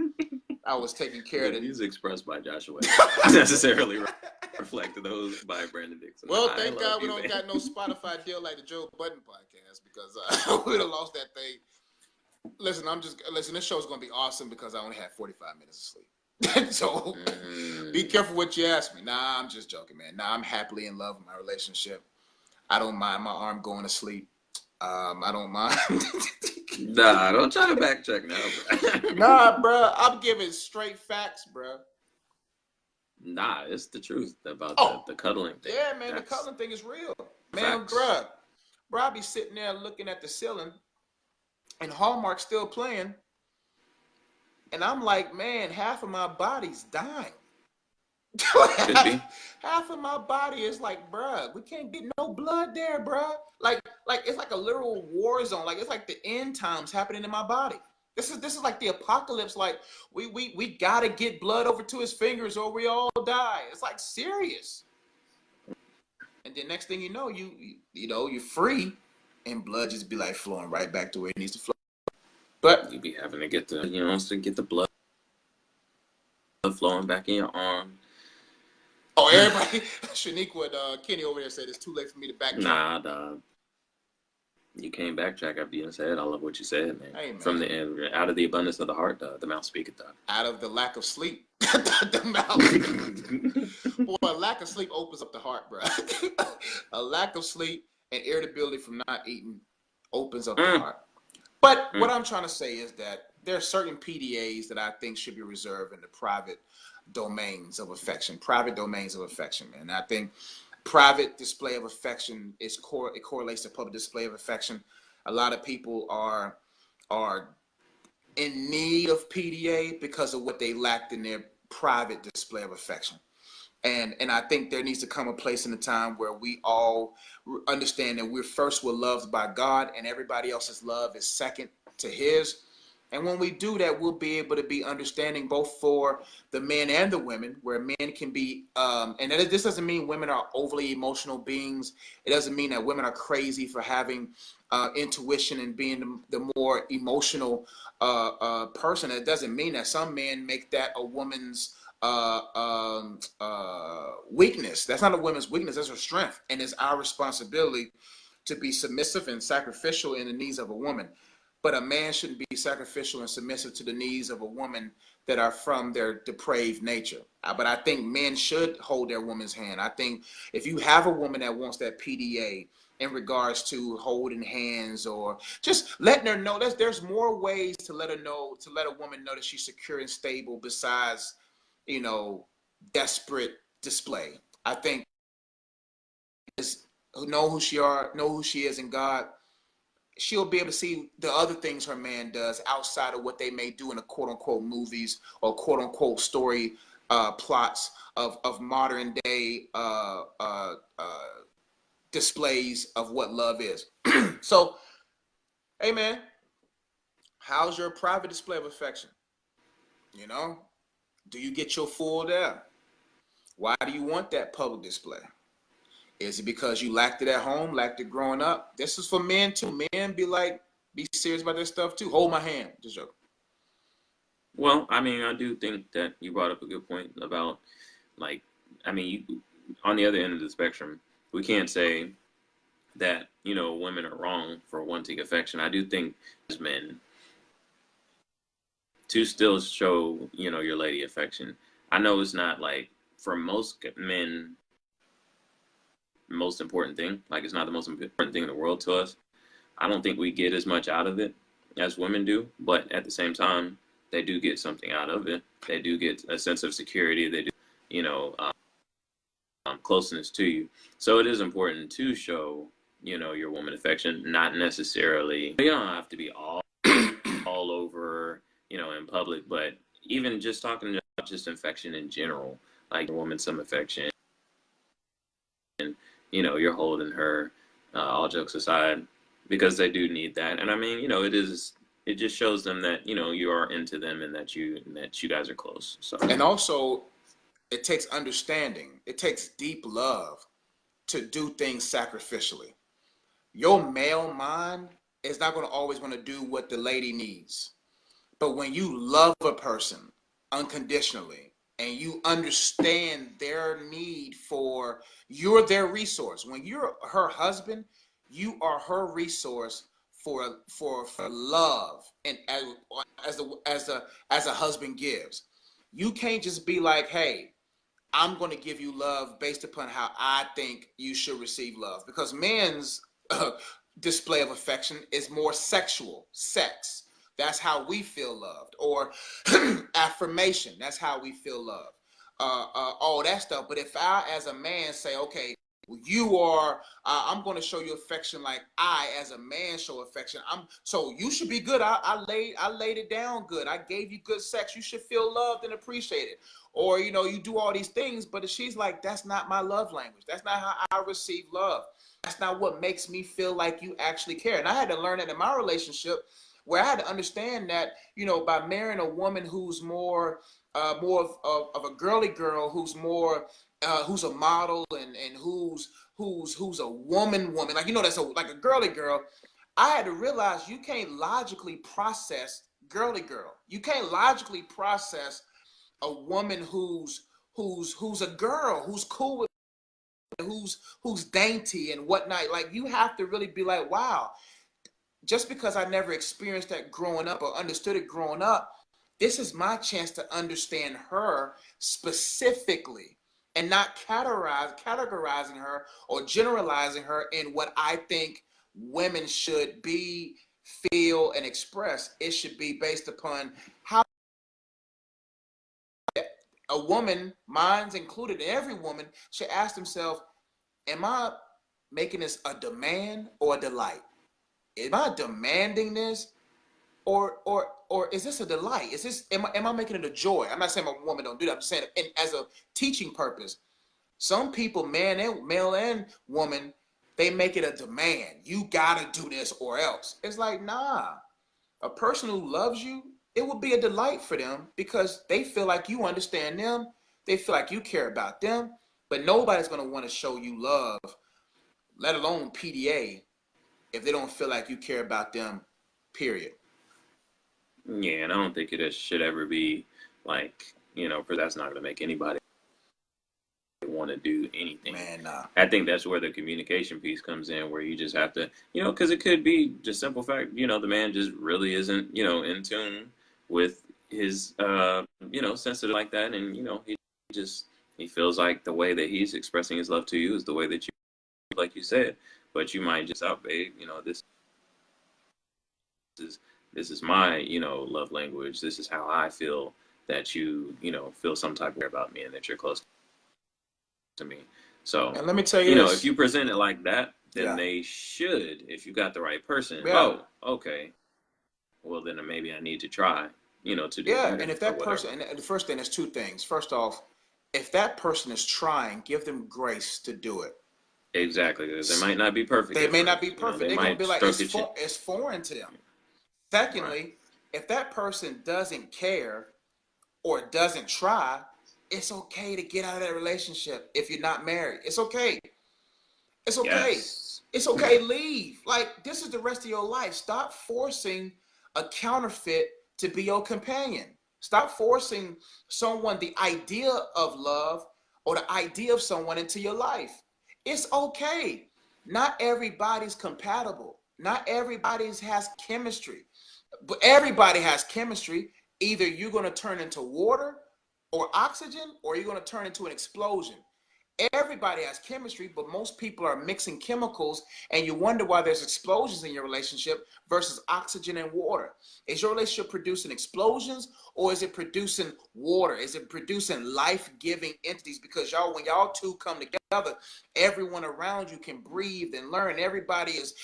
S1: I was taking care of the
S2: views expressed by Joshua necessarily reflect those by Brandon Dixon.
S1: Well, thank God we don't got no Spotify deal like the Joe Budden podcast, because we'd have lost that thing. Listen, this show's going to be awesome because I only had 45 minutes of sleep. So be careful what you ask me. Nah, I'm just joking, man. Nah, I'm happily in love with my relationship. I don't mind my arm going to sleep. I don't mind.
S2: Nah, don't try to backtrack now, bro.
S1: Nah, bro. I'm giving straight facts, bro.
S2: Nah, it's the truth about the cuddling thing.
S1: Yeah, man, the cuddling thing is real. Man, bro, I be sitting there looking at the ceiling and Hallmark's still playing. And I'm like, man, half of my body's dying. Half of my body is like, bruh, we can't get no blood there, bruh. Like it's like a literal war zone. Like it's like the end times happening in my body. This is like the apocalypse. Like we gotta get blood over to his fingers or we all die. It's like serious. And then next thing you know, you're free, and blood just be like flowing right back to where it needs to flow. But
S2: you be having to get to get the blood flowing back in your arm.
S1: Oh, everybody, Shaniqua and Kenny over there said it's too late for me to backtrack.
S2: Nah, dog. You can't backtrack after you said. I love what you said, man.
S1: Hey, man.
S2: From the end, out of the abundance of the heart, the mouth speaketh, dog.
S1: Out of the lack of sleep, the mouth. Boy, a lack of sleep opens up the heart, bro. A lack of sleep and irritability from not eating opens up the heart. But what I'm trying to say is that there are certain PDAs that I think should be reserved in the private domains of affection. Private domains of affection, man. I think private display of affection it correlates to public display of affection. A lot of people are in need of PDA because of what they lacked in their private display of affection. And I think there needs to come a place in the time where we all understand that we're loved by God and everybody else's love is second to his. And when we do that, we'll be able to be understanding both for the men and the women, where men can be, this doesn't mean women are overly emotional beings. It doesn't mean that women are crazy for having intuition and being the more emotional person. It doesn't mean that some men make that a woman's weakness. That's not a woman's weakness, that's her strength. And it's our responsibility to be submissive and sacrificial in the needs of a woman. But a man shouldn't be sacrificial and submissive to the needs of a woman that are from their depraved nature. But I think men should hold their woman's hand. I think if you have a woman that wants that PDA in regards to holding hands or just letting her know that there's more ways to let her know, to let a woman know that she's secure and stable besides, desperate display. I think know who she is in God. She'll be able to see the other things her man does outside of what they may do in the quote unquote movies or quote unquote story plots of modern day displays of what love is. So, hey man, how's your private display of affection? Do you get your full there? Why do you want that public display? Is it because you lacked it at home, lacked it growing up? This is for men too. Men be serious about their stuff too. Hold my hand. Just joke.
S2: Well, I do think that you brought up a good point about, on the other end of the spectrum, we can't say that, women are wrong for wanting affection. I do think as men to still show, your lady affection. I know it's not for most men, most important thing. It's not the most important thing in the world to us. I don't think we get as much out of it as women do, but at the same time, they do get something out of it. They do get a sense of security. They do, closeness to you. So it is important to show, your woman affection, not necessarily, you don't have to be all over, in public, but even just talking about just affection in general, a woman some affection, and, you're holding her, all jokes aside, because they do need that. And it just shows them that, you are into them and that you guys are close. So,
S1: and also it takes understanding. It takes deep love to do things sacrificially. Your male mind is not going to always want to do what the lady needs. But when you love a person unconditionally and you understand their need for, you're their resource. When you're her husband, you are her resource for love, and as a husband gives. You can't just be like, hey, I'm going to give you love based upon how I think you should receive love, because men's display of affection is more sexual, sex. That's how we feel loved, or affirmation. That's how we feel loved. All that stuff. But if I, as a man, say, okay, you are, I'm going to show you affection like I, as a man, show affection. So you should be good. I laid it down good. I gave you good sex. You should feel loved and appreciated. Or, you do all these things, but she's like, that's not my love language. That's not how I receive love. That's not what makes me feel like you actually care. And I had to learn that in my relationship, where I had to understand that, by marrying a woman who's more of a girly girl, who's more, who's a model and who's a woman, that's like a girly girl. I had to realize you can't logically process girly girl. You can't logically process a woman who's who's a girl, who's cool with, who's dainty and whatnot. Like, you have to really be like, wow, just because I never experienced that growing up or understood it growing up, this is my chance to understand her specifically and not categorizing her or generalizing her in what I think women should be, feel, and express. It should be based upon how a woman, mine's included, and every woman should ask themselves, am I making this a demand or a delight? Am I demanding this, or is this a delight? Is this, am I making it a joy? I'm not saying a woman don't do that. I'm saying as a teaching purpose. Some people, male and woman, they make it a demand. You gotta do this or else. It's like, nah. A person who loves you, it will be a delight for them because they feel like you understand them. They feel like you care about them. But nobody's gonna want to show you love, let alone PDA, if they don't feel like you care about them, period.
S2: Yeah, and I don't think it should ever be like, because that's not going to make anybody want to do anything.
S1: Man, nah.
S2: I think that's where the communication piece comes in, where you just have to, because it could be just simple fact, the man just really isn't, in tune with his, sensitive like that. And, he feels like the way that he's expressing his love to you is the way that you, like you said, but you might just out, babe, this is my, love language. This is how I feel that you, feel some type of way about me and that you're close to me. So,
S1: and let me tell you,
S2: if you present it like that, then they should, if you got the right person, oh, okay, well, then maybe I need to try, to do better.
S1: And if that person, and the first thing is two things. First off, if that person is trying, give them grace to do it.
S2: Exactly, because they might not be perfect.
S1: They may not be perfect. They're going to be like, it's foreign to them. Secondly, if that person doesn't care or doesn't try, it's okay to get out of that relationship if you're not married. It's okay. It's okay. Yes. It's okay. Leave. Like, this is the rest of your life. Stop forcing a counterfeit to be your companion. Stop forcing someone, the idea of love or the idea of someone into your life. It's okay. Not everybody's compatible. Not everybody has chemistry. But everybody has chemistry. Either you're going to turn into water or oxygen, or you're going to turn into an explosion. Everybody has chemistry, but most people are mixing chemicals, and you wonder why there's explosions in your relationship versus oxygen and water. Is your relationship producing explosions, or is it producing water? Is it producing life-giving entities? Because when y'all two come together, everyone around you can breathe and learn. Everybody is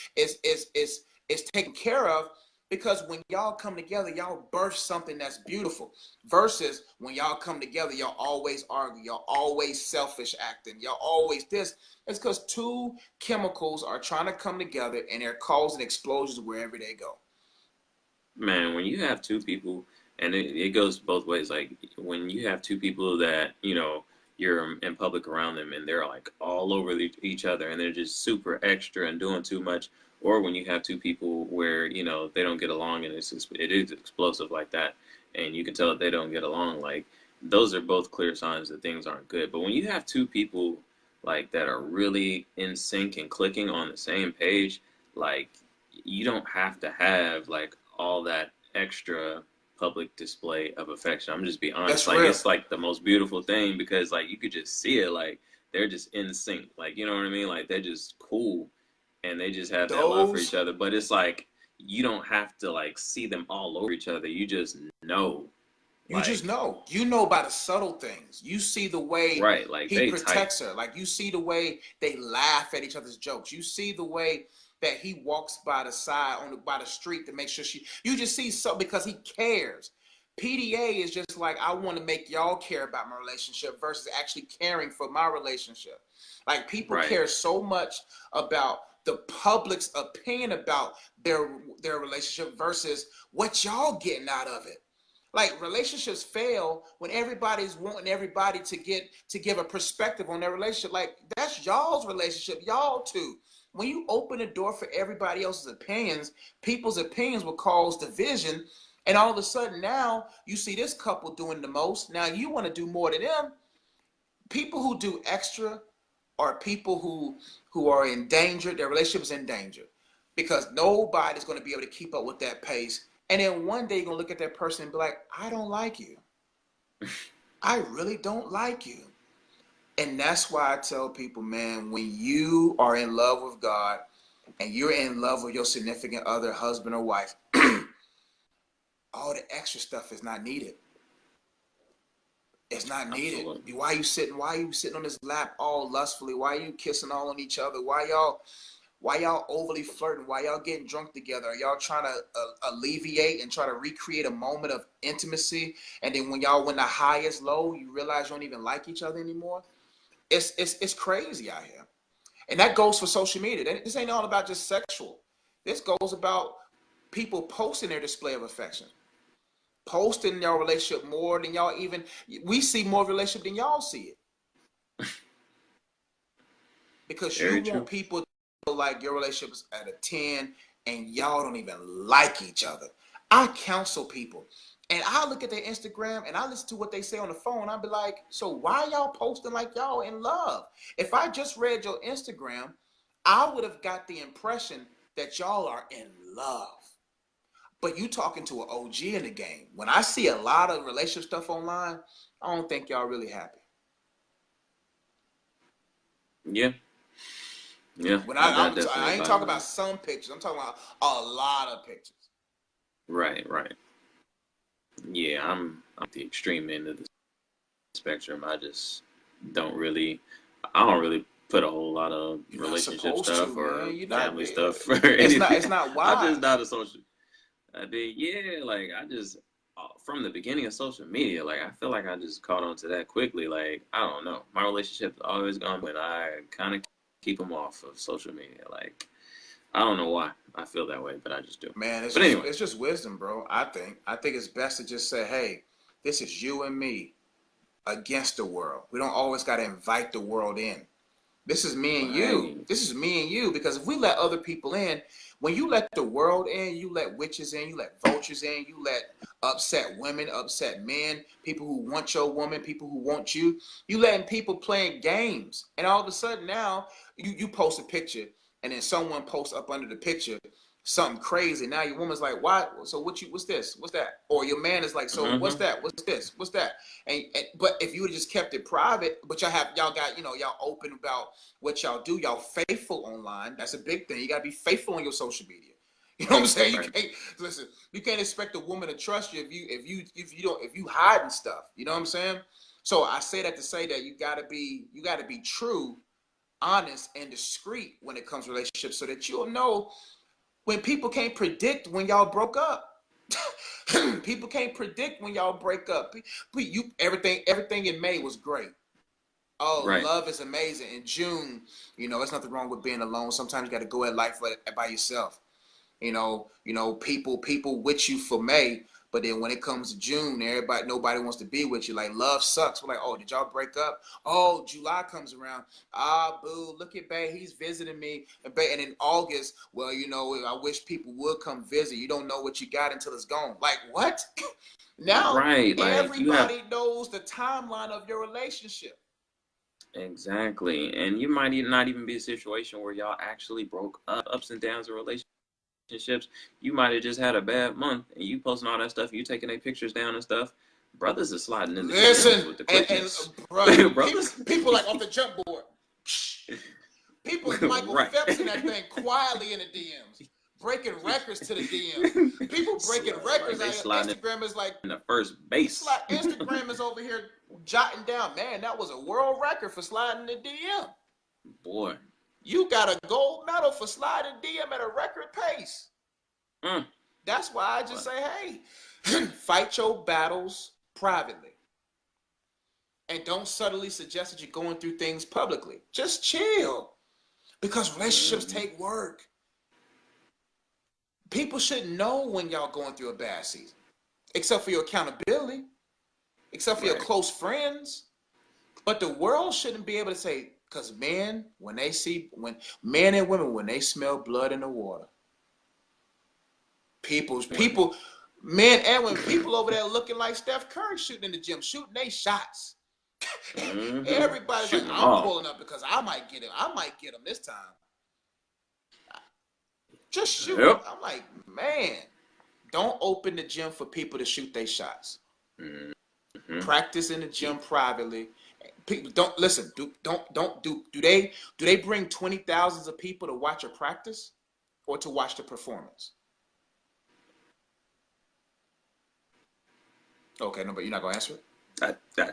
S1: taken care of. Because when y'all come together, y'all birth something that's beautiful. Versus when y'all come together, y'all always argue. Y'all always selfish acting. Y'all always this. It's because two chemicals are trying to come together and they're causing explosions wherever they go.
S2: Man, when you have two people, and it goes both ways. Like, when you have two people that, you're in public around them and they're like all over each other and they're just super extra and doing too much. Or when you have two people where, they don't get along and it is explosive like that, and you can tell that they don't get along, like, those are both clear signs that things aren't good. But when you have two people, like, that are really in sync and clicking on the same page, like, you don't have to have, like, all that extra public display of affection. I'm just be honest.
S1: That's
S2: like,
S1: real.
S2: It's, like, the most beautiful thing because, like, you could just see it, like, they're just in sync. Like, you know what I mean? Like, they're just cool. And they just have that love for each other. But it's like, you don't have to, like, see them all over each other. You just know.
S1: You just know. You know by the subtle things. You see the way
S2: like
S1: he protects her. Like, you see the way they laugh at each other's jokes. You see the way that he walks by the side, by the street to make sure you just see something because he cares. PDA is just like, I want to make y'all care about my relationship versus actually caring for my relationship. Like, people care so much about the public's opinion about their relationship versus what y'all getting out of it. Like, relationships fail when everybody's wanting everybody to give a perspective on their relationship. Like, that's y'all's relationship, y'all two. When you open the door for everybody else's opinions, people's opinions will cause division. And all of a sudden now you see this couple doing the most. Now you want to do more than them. people who do extra are people who are in danger. Their relationship is in danger because nobody's going to be able to keep up with that pace. And then one day you're going to look at that person and be like, I don't like you. I really don't like you. And that's why I tell people, man, when you are in love with God and you're in love with your significant other, husband or wife, all the extra stuff is not needed. It's not needed.
S2: Absolutely.
S1: Why are you sitting on his lap all lustfully? Why are you kissing all on each other? Why y'all overly flirting? Why y'all getting drunk together? Are y'all trying to alleviate and try to recreate a moment of intimacy? And then when the high is low, you realize you don't even like each other anymore. It's crazy out here. And that goes for social media. This ain't all about just sexual. This goes about people posting their display of affection. Posting your relationship more than y'all even, we see more relationship than y'all see it. Because
S2: Very
S1: you want
S2: true.
S1: people to feel like your relationship is at a 10 and y'all don't even like each other. I counsel people and I look at their Instagram and I listen to what they say on the phone. I'll be like, so why y'all posting like y'all in love? If I just read your Instagram, I would have got the impression that y'all are in love. But you talking to an OG in the game. When I see a lot of relationship stuff online, I don't think y'all really happy.
S2: Yeah. Yeah.
S1: When
S2: That
S1: I
S2: definitely
S1: ain't
S2: applies.
S1: talking about some pictures. I'm talking about a lot of pictures.
S2: Right. Yeah, I'm the extreme end of the spectrum. I don't really put a whole lot of
S1: You're not
S2: relationship
S1: supposed
S2: stuff
S1: to,
S2: or
S1: man. You're not.
S2: family stuff or
S1: It's
S2: anything.
S1: not
S2: I'm just
S1: wise.
S2: not a social. I mean, yeah, like I just from the beginning of social media, like I feel like I just caught on to that quickly. Like I don't know, my relationship's always gone, but I kind of keep them off of social media. Like I don't know why I feel that way, but I just do.
S1: Man,
S2: But anyway,
S1: it's just wisdom, bro. I think it's best to just say, hey, this is you and me against the world. We don't always got to invite the world in. This is me and you.
S2: right,
S1: This is me and you. Because if we let other people in, when you let the world in, you let witches in, you let vultures in, you let upset women, upset men, people who want your woman, people who want you. You letting people playing games. And all of a sudden now, you post a picture and then someone posts up under the picture something crazy. Now your woman's like, why? So what's this? What's that? Or your man is like, so what's
S2: mm-hmm.
S1: that? What's this? What's that? And but if you would have just kept it private, but y'all got, y'all open about what y'all do, y'all faithful online. That's a big thing. You gotta be faithful on your social media. You know what I'm saying?
S2: Right,
S1: You can't listen. You can't expect a woman to trust you if you hiding stuff. You know what I'm saying? So I say that to say that you gotta be true, honest, and discreet when it comes to relationships, so that you'll know when people can't predict when y'all broke up. People can't predict when y'all break up. Everything in May was great. Oh,
S2: right,
S1: love is amazing. In June, there's nothing wrong with being alone. Sometimes you got to go at life by yourself. People with you for May, but then when it comes to June, nobody wants to be with you. Like love sucks. We're like, oh, did y'all break up? Oh, July comes around. Ah, boo, look at Bay. He's visiting me. And in August, well, I wish people would come visit. You don't know what you got until it's gone. Like what? Now
S2: right. Like you have
S1: everybody knows the timeline of your relationship.
S2: exactly, and you might not even be a situation where y'all actually broke up. Ups and downs of relationships. You might have just had a bad month, and you posting all that stuff. You taking their pictures down and stuff. Brothers are sliding in the DMs
S1: Listen,
S2: with the
S1: and
S2: quickness.
S1: bro,
S2: Brothers,
S1: people like off the jump board. People Michael
S2: right?
S1: Phelps in that thing quietly in the DMs, breaking records to the DMs. People breaking
S2: Like
S1: records
S2: they
S1: out here.
S2: sliding
S1: Instagram is like,
S2: in the first base.
S1: Instagram is over here jotting down. Man, that was a world record for sliding the DM.
S2: Boy,
S1: You got a gold medal for sliding DM at a record pace.
S2: mm.
S1: That's why I just say, hey, fight your battles privately. And don't subtly suggest that you're going through things publicly. Just chill. Because relationships
S2: Mm-hmm.
S1: take work. People should know when y'all going through a bad season. Except for your accountability. Except for your
S2: Right.
S1: close friends. But the world shouldn't be able to say, because men and women, when they smell blood in the water, men and women, people over there looking like Steph Curry shooting in the gym, shooting they shots. Everybody's
S2: Shooting
S1: like,
S2: them
S1: I'm
S2: off.
S1: pulling up because I might get him. I might get him this time. Just shoot.
S2: Yep.
S1: I'm like, man, don't open the gym for people to shoot their shots. Practice in the gym privately. People don't listen. Do they bring 20,000s of people to watch a practice or to watch the performance? Okay, no, but you're not gonna answer it.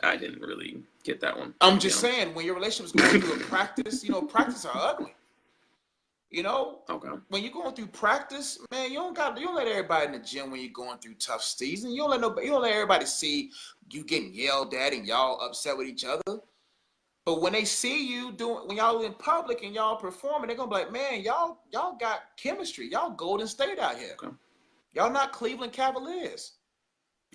S2: I didn't really get that one.
S1: I'm just saying, when your relationship's going through a practice, practice are ugly.
S2: Okay.
S1: When you're going through practice, man, you don't let everybody in the gym when you're going through tough season. You don't let everybody see you getting yelled at and y'all upset with each other. But when they see you when y'all in public and y'all performing, they're gonna be like, man, y'all got chemistry. Y'all Golden State out here.
S2: Okay.
S1: Y'all not Cleveland Cavaliers.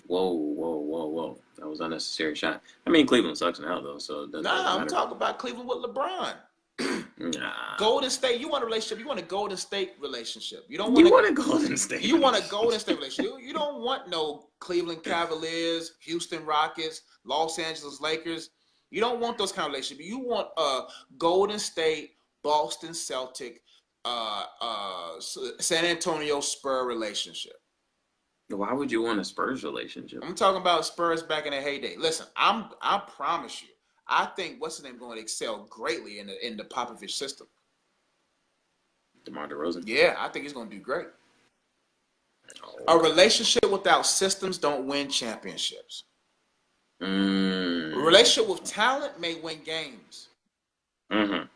S2: Whoa. That was an unnecessary shot. I mean, Cleveland sucks now, though, so it doesn't
S1: Nah, I'm
S2: matter.
S1: talking about Cleveland with LeBron.
S2: Nah.
S1: Golden State, you want a relationship. You want a Golden State relationship. You
S2: want a Golden State.
S1: You want a Golden State relationship. You don't want no Cleveland Cavaliers, Houston Rockets, Los Angeles Lakers. You don't want those kind of relationships. You want a Golden State, Boston Celtic, San Antonio Spurs relationship.
S2: Why would you want a Spurs relationship?
S1: I'm talking about Spurs back in their heyday. Listen, I promise you, I think what's his name going to excel greatly in the Popovich system.
S2: DeMar DeRozan.
S1: Yeah, I think he's going to do great.
S2: Oh.
S1: A relationship without systems don't win championships. A relationship with talent may win games.
S2: Mm-hmm.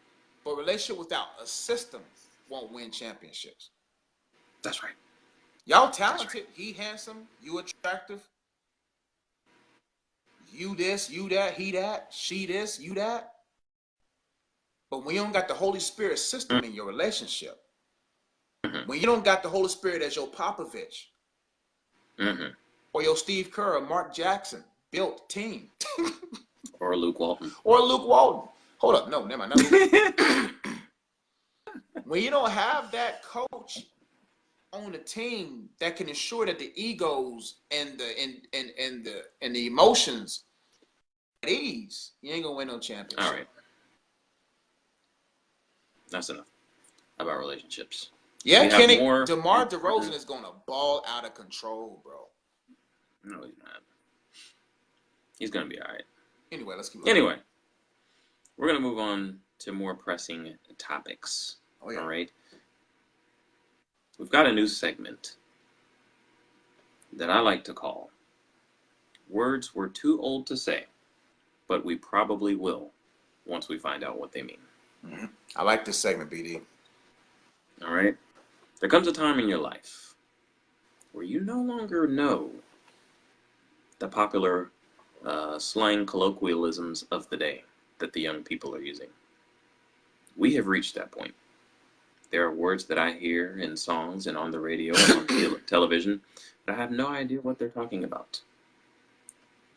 S1: But a relationship without a system won't win championships.
S2: That's right.
S1: Y'all talented. Right. He handsome. You attractive. You this, you that, he that, she this, you that. But when you don't got the Holy Spirit system in your relationship, when you don't got the Holy Spirit as your Popovich, or your Steve Kerr or Mark Jackson built team,
S2: or Luke Walton.
S1: Hold up, no, never mind. When you don't have that coach on the team that can ensure that the egos and the emotions at ease, you ain't gonna win no championship.
S2: All right, that's enough about relationships.
S1: Yeah, Kenny, DeMar DeRozan is gonna ball out of control, bro.
S2: No, he's not. He's gonna be all right.
S1: Anyway, let's keep.
S2: Anyway, we're gonna move on to more pressing topics.
S1: Oh, yeah.
S2: All right. We've got a new segment that I like to call "Words We're Too Old to Say, but We Probably Will Once We Find Out What They Mean."
S1: Mm-hmm. I like this segment, BD.
S2: All right. There comes a time in your life where you no longer know the popular slang colloquialisms of the day that the young people are using. We have reached that point. There are words that I hear in songs and on the radio and on television, but I have no idea what they're talking about.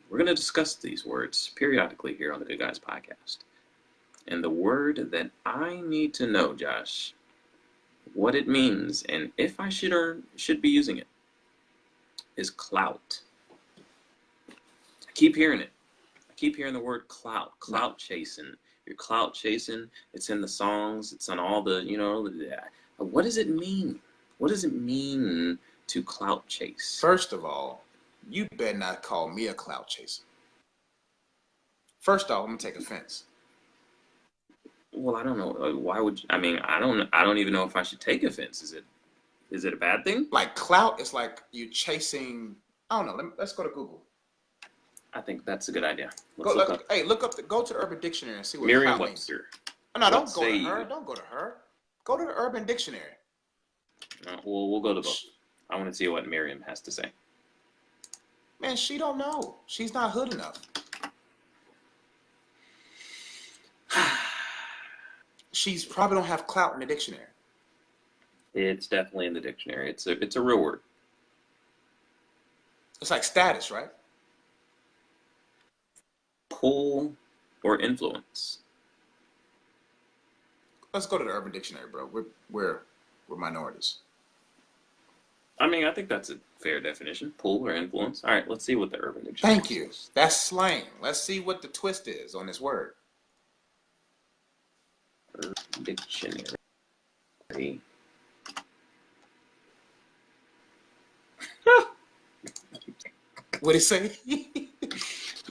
S2: We're going to discuss these words periodically here on the Good Guys podcast. And the word that I need to know, Josh, what it means and if I should be using it, is clout. I keep hearing it. I keep hearing the word clout. Clout chasing. You're clout chasing. It's in the songs. It's on all the, what does it mean? What does it mean to clout chase?
S1: First of all, you better not call me a clout chaser. First off, I'm going to take offense.
S2: Well, I don't know. Why would I don't even know if I should take offense. Is it a bad thing?
S1: Like clout is like you chasing. I don't know. Let's go to Google.
S2: I think that's a good idea.
S1: Go to the Urban Dictionary and see what
S2: Merriam-Webster.
S1: means. No, don't go to her. Don't go to her. Go to the Urban Dictionary.
S2: We'll go to both. I want to see what Merriam has to say.
S1: Man, she don't know. She's not hood enough. She's probably don't have clout in the dictionary.
S2: It's definitely in the dictionary. It's a real word.
S1: It's like status, right?
S2: Pull or influence.
S1: Let's go to the Urban Dictionary, bro. We're minorities.
S2: I mean, I think that's a Fair definition. Pull or influence. All right, let's see what the Urban Dictionary
S1: Thank you.
S2: says.
S1: That's slang. Let's see what the twist is on this word.
S2: Urban Dictionary.
S1: What it say?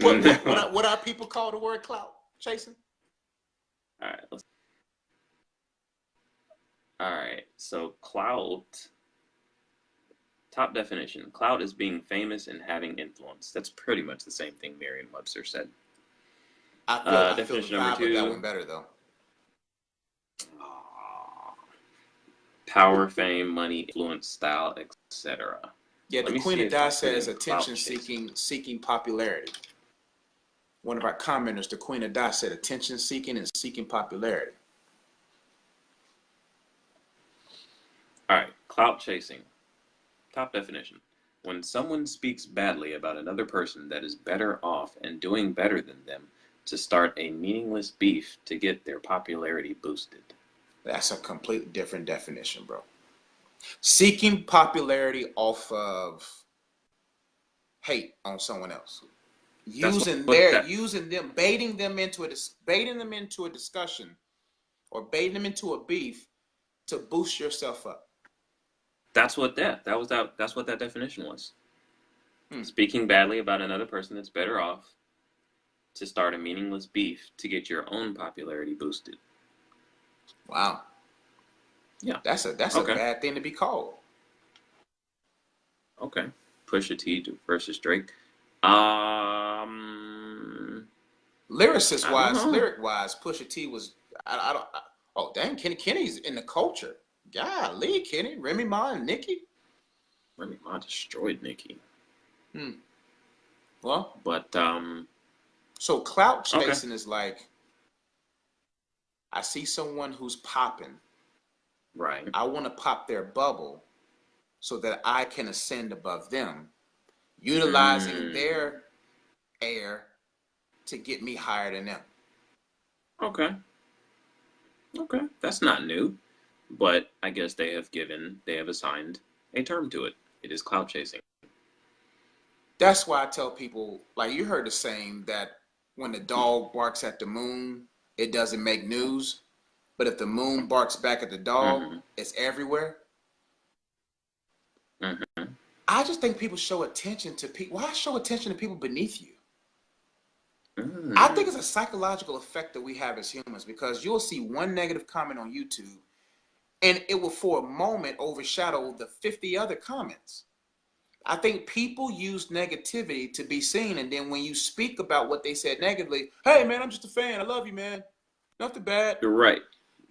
S1: what our people call the word clout chasing?
S2: All right, so clout. Top definition. Clout is being famous and having influence. That's pretty much the same thing Merriam-Webster said.
S1: I feel
S2: Definition
S1: the
S2: number
S1: vibe of that
S2: 2.
S1: one better though.
S2: Power, fame, money, influence, style, etc.
S1: Yeah,
S2: Let
S1: the
S2: me
S1: Queen
S2: see
S1: of
S2: if I
S1: Dice
S2: put
S1: says
S2: in
S1: attention
S2: clout
S1: seeking popularity. One of our commenters, the Queen of Dice, said attention seeking and seeking popularity.
S2: All right, clout chasing. Top definition. When someone speaks badly about another person that is better off and doing better than them to start a meaningless beef to get their popularity boosted.
S1: That's a completely different definition, bro. Seeking popularity off of hate on someone else. Using them, baiting them into a discussion or baiting them into a beef to boost yourself up.
S2: That's what that definition was. Speaking badly about another person that's better off to start a meaningless beef to get your own popularity boosted.
S1: Wow.
S2: Yeah.
S1: That's a bad thing to be called.
S2: Okay. Pusha T versus Drake.
S1: Lyric wise, Pusha T was dang, Kenny's in the culture. Golly, Kenny, Remy Ma and Nicki.
S2: Remy Ma destroyed Nicki.
S1: Well,
S2: but
S1: so clout chasing is like, I see someone who's popping.
S2: Right.
S1: I want to pop their bubble so that I can ascend above them, utilizing their air to get me higher than them.
S2: Okay. That's not new, but I guess they have assigned a term to it. It is clout chasing.
S1: That's why I tell people, like, you heard the saying that when the dog barks at the moon, it doesn't make news. But if the moon barks back at the dog, it's everywhere. I just think people show attention to people. Why show attention to people beneath you? I think it's a psychological effect that we have as humans, because you'll see one negative comment on YouTube and it will for a moment overshadow the 50 other comments. I think people use negativity to be seen, and then when you speak about what they said negatively, hey man, I'm just a fan, I love you, man, nothing bad.
S2: You're right.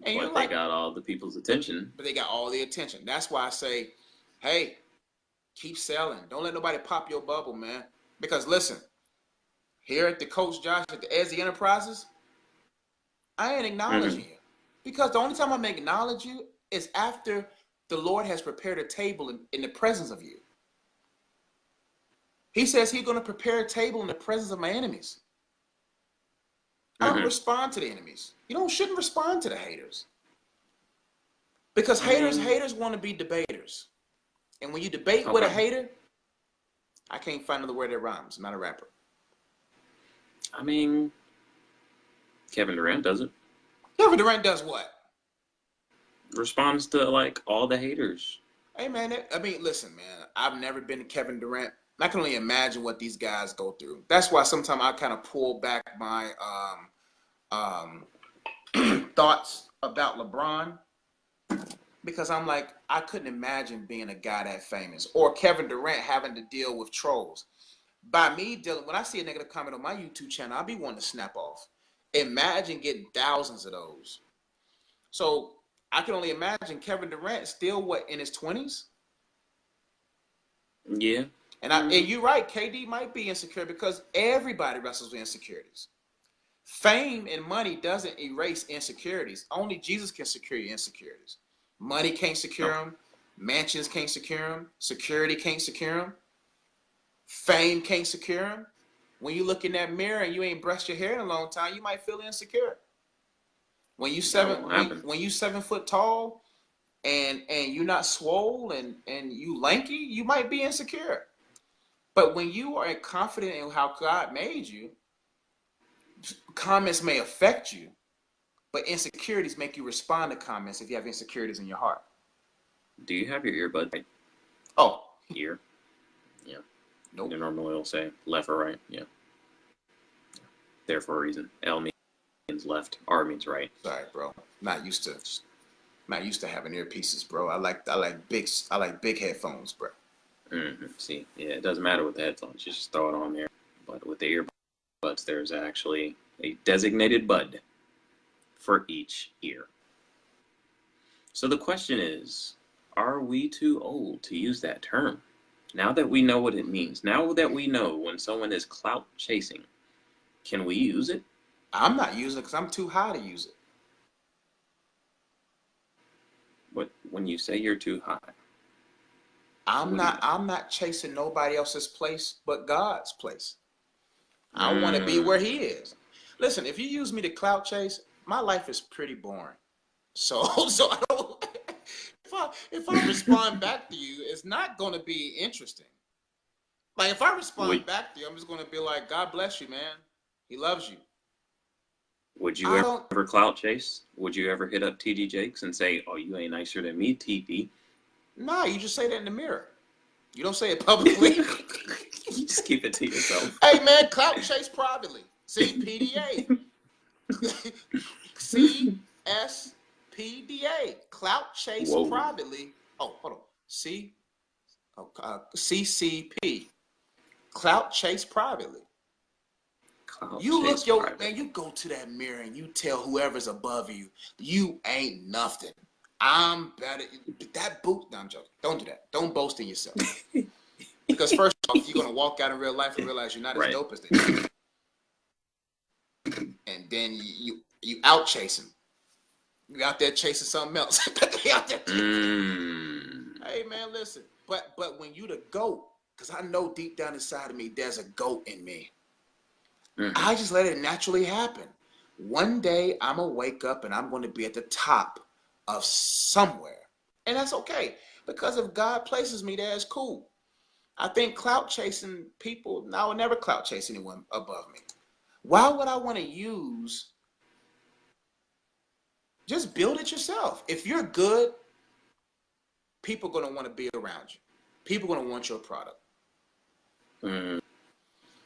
S1: And
S2: but they got all the people's attention.
S1: But they got all the attention. That's why I say, hey, keep selling. Don't let nobody pop your bubble, man. Because listen, here at the Coach Josh at the Ezzy Enterprises, I ain't acknowledging you. Because the only time I'm acknowledge you is after the Lord has prepared a table in the presence of you. He says he's going to prepare a table in the presence of my enemies. I don't respond to the enemies. You shouldn't respond to the haters. Because haters want to be debaters. And when you debate with a hater, I can't find another word that rhymes. I'm not a rapper.
S2: I mean, Kevin Durant does it.
S1: Kevin Durant does what?
S2: Responds to, like, all the haters.
S1: Hey, man. Listen, man. I've never been to Kevin Durant. I can only imagine what these guys go through. That's why sometimes I kind of pull back my thoughts about LeBron, because I'm like, I couldn't imagine being a guy that famous, or Kevin Durant having to deal with trolls. By me dealing, when I see a negative comment on my YouTube channel, I'll be wanting to snap off. Imagine getting thousands of those. So I can only imagine Kevin Durant still in his 20s?
S2: Yeah.
S1: And you're right, KD might be insecure, because everybody wrestles with insecurities. Fame and money doesn't erase insecurities. Only Jesus can secure your insecurities. Money can't secure them. Mansions can't secure them. Security can't secure them. Fame can't secure them. When you look in that mirror and you ain't brushed your hair in a long time, you might feel insecure. When you 7 foot tall and you're not swole and you lanky, you might be insecure. But when you are confident in how God made you, comments may affect you, but insecurities make you respond to comments if you have insecurities in your heart.
S2: Do you have your earbud right?
S1: Oh,
S2: Ear? Yeah.
S1: nope.
S2: You normally will say left or right. Yeah. There for a reason. L means left. R means right.
S1: Sorry, bro. Not used to having earpieces, bro. I like big headphones, bro.
S2: See, yeah, it doesn't matter with the headphones. You just throw it on there. But with the earbuds, there's actually a designated bud for each ear. So the question is, are we too old to use that term? Now that we know what it means, now that we know when someone is clout chasing, can we use it?
S1: I'm not using it because I'm too high to use it.
S2: But when you say you're too high,
S1: I'm not chasing nobody else's place but God's place. I want to be where He is. Listen, if you use me to clout chase, my life is pretty boring. So I don't. If I respond back to you, it's not going to be interesting. Like if I respond back to you, I'm just going to be like, God bless you, man. He loves you.
S2: Would you ever clout chase? Would you ever hit up TD Jakes and say, "Oh, you ain't nicer than me, TP"?
S1: No, you just say that in the mirror. You don't say it publicly.
S2: You just keep it to yourself.
S1: Hey, man, clout chase privately. See, PDA. CSPDA. Clout chase privately. Oh, hold on. CCP. Clout chase privately. You go to that mirror and you tell whoever's above you, you ain't nothing. I'm better. That boot. No, I'm joking. Don't do that. Don't boast in yourself. Because first off, you're gonna walk out in real life and realize you're not as dope as they are. And then you out chasing. You out there chasing something else. Hey man, listen. But when you the GOAT, because I know deep down inside of me there's a GOAT in me. I just let it naturally happen. One day I'm gonna wake up and I'm gonna be at the top of somewhere. And that's okay. Because if God places me there, it's cool. I think clout chasing people, I would never clout chase anyone above me. Why would I want to use? Just build it yourself. If you're good, people are going to want to be around you. People are going to want your product.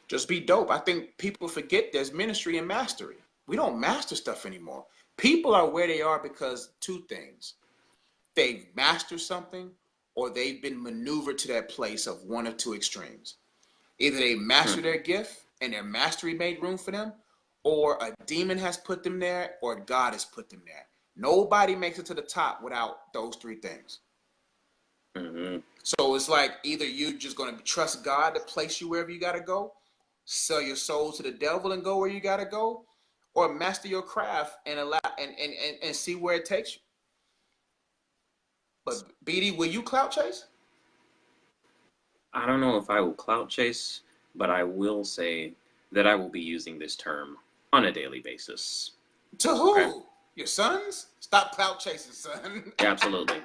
S1: Just be dope. I think people forget there's ministry and mastery. We don't master stuff anymore. People are where they are because two things. They've mastered something or they've been maneuvered to that place of one or two extremes. Either they mastered their gift and their mastery made room for them, or a demon has put them there, or God has put them there. Nobody makes it to the top without those three things. So it's like either you're just going to trust God to place you wherever you got to go, sell your soul to the devil and go where you got to go, or master your craft and allow and see where it takes you. But BD, will you clout chase?
S2: I don't know if I will clout chase, but I will say that I will be using this term on a daily basis.
S1: To who? Okay. Your sons? Stop clout chasing, son.
S2: Absolutely.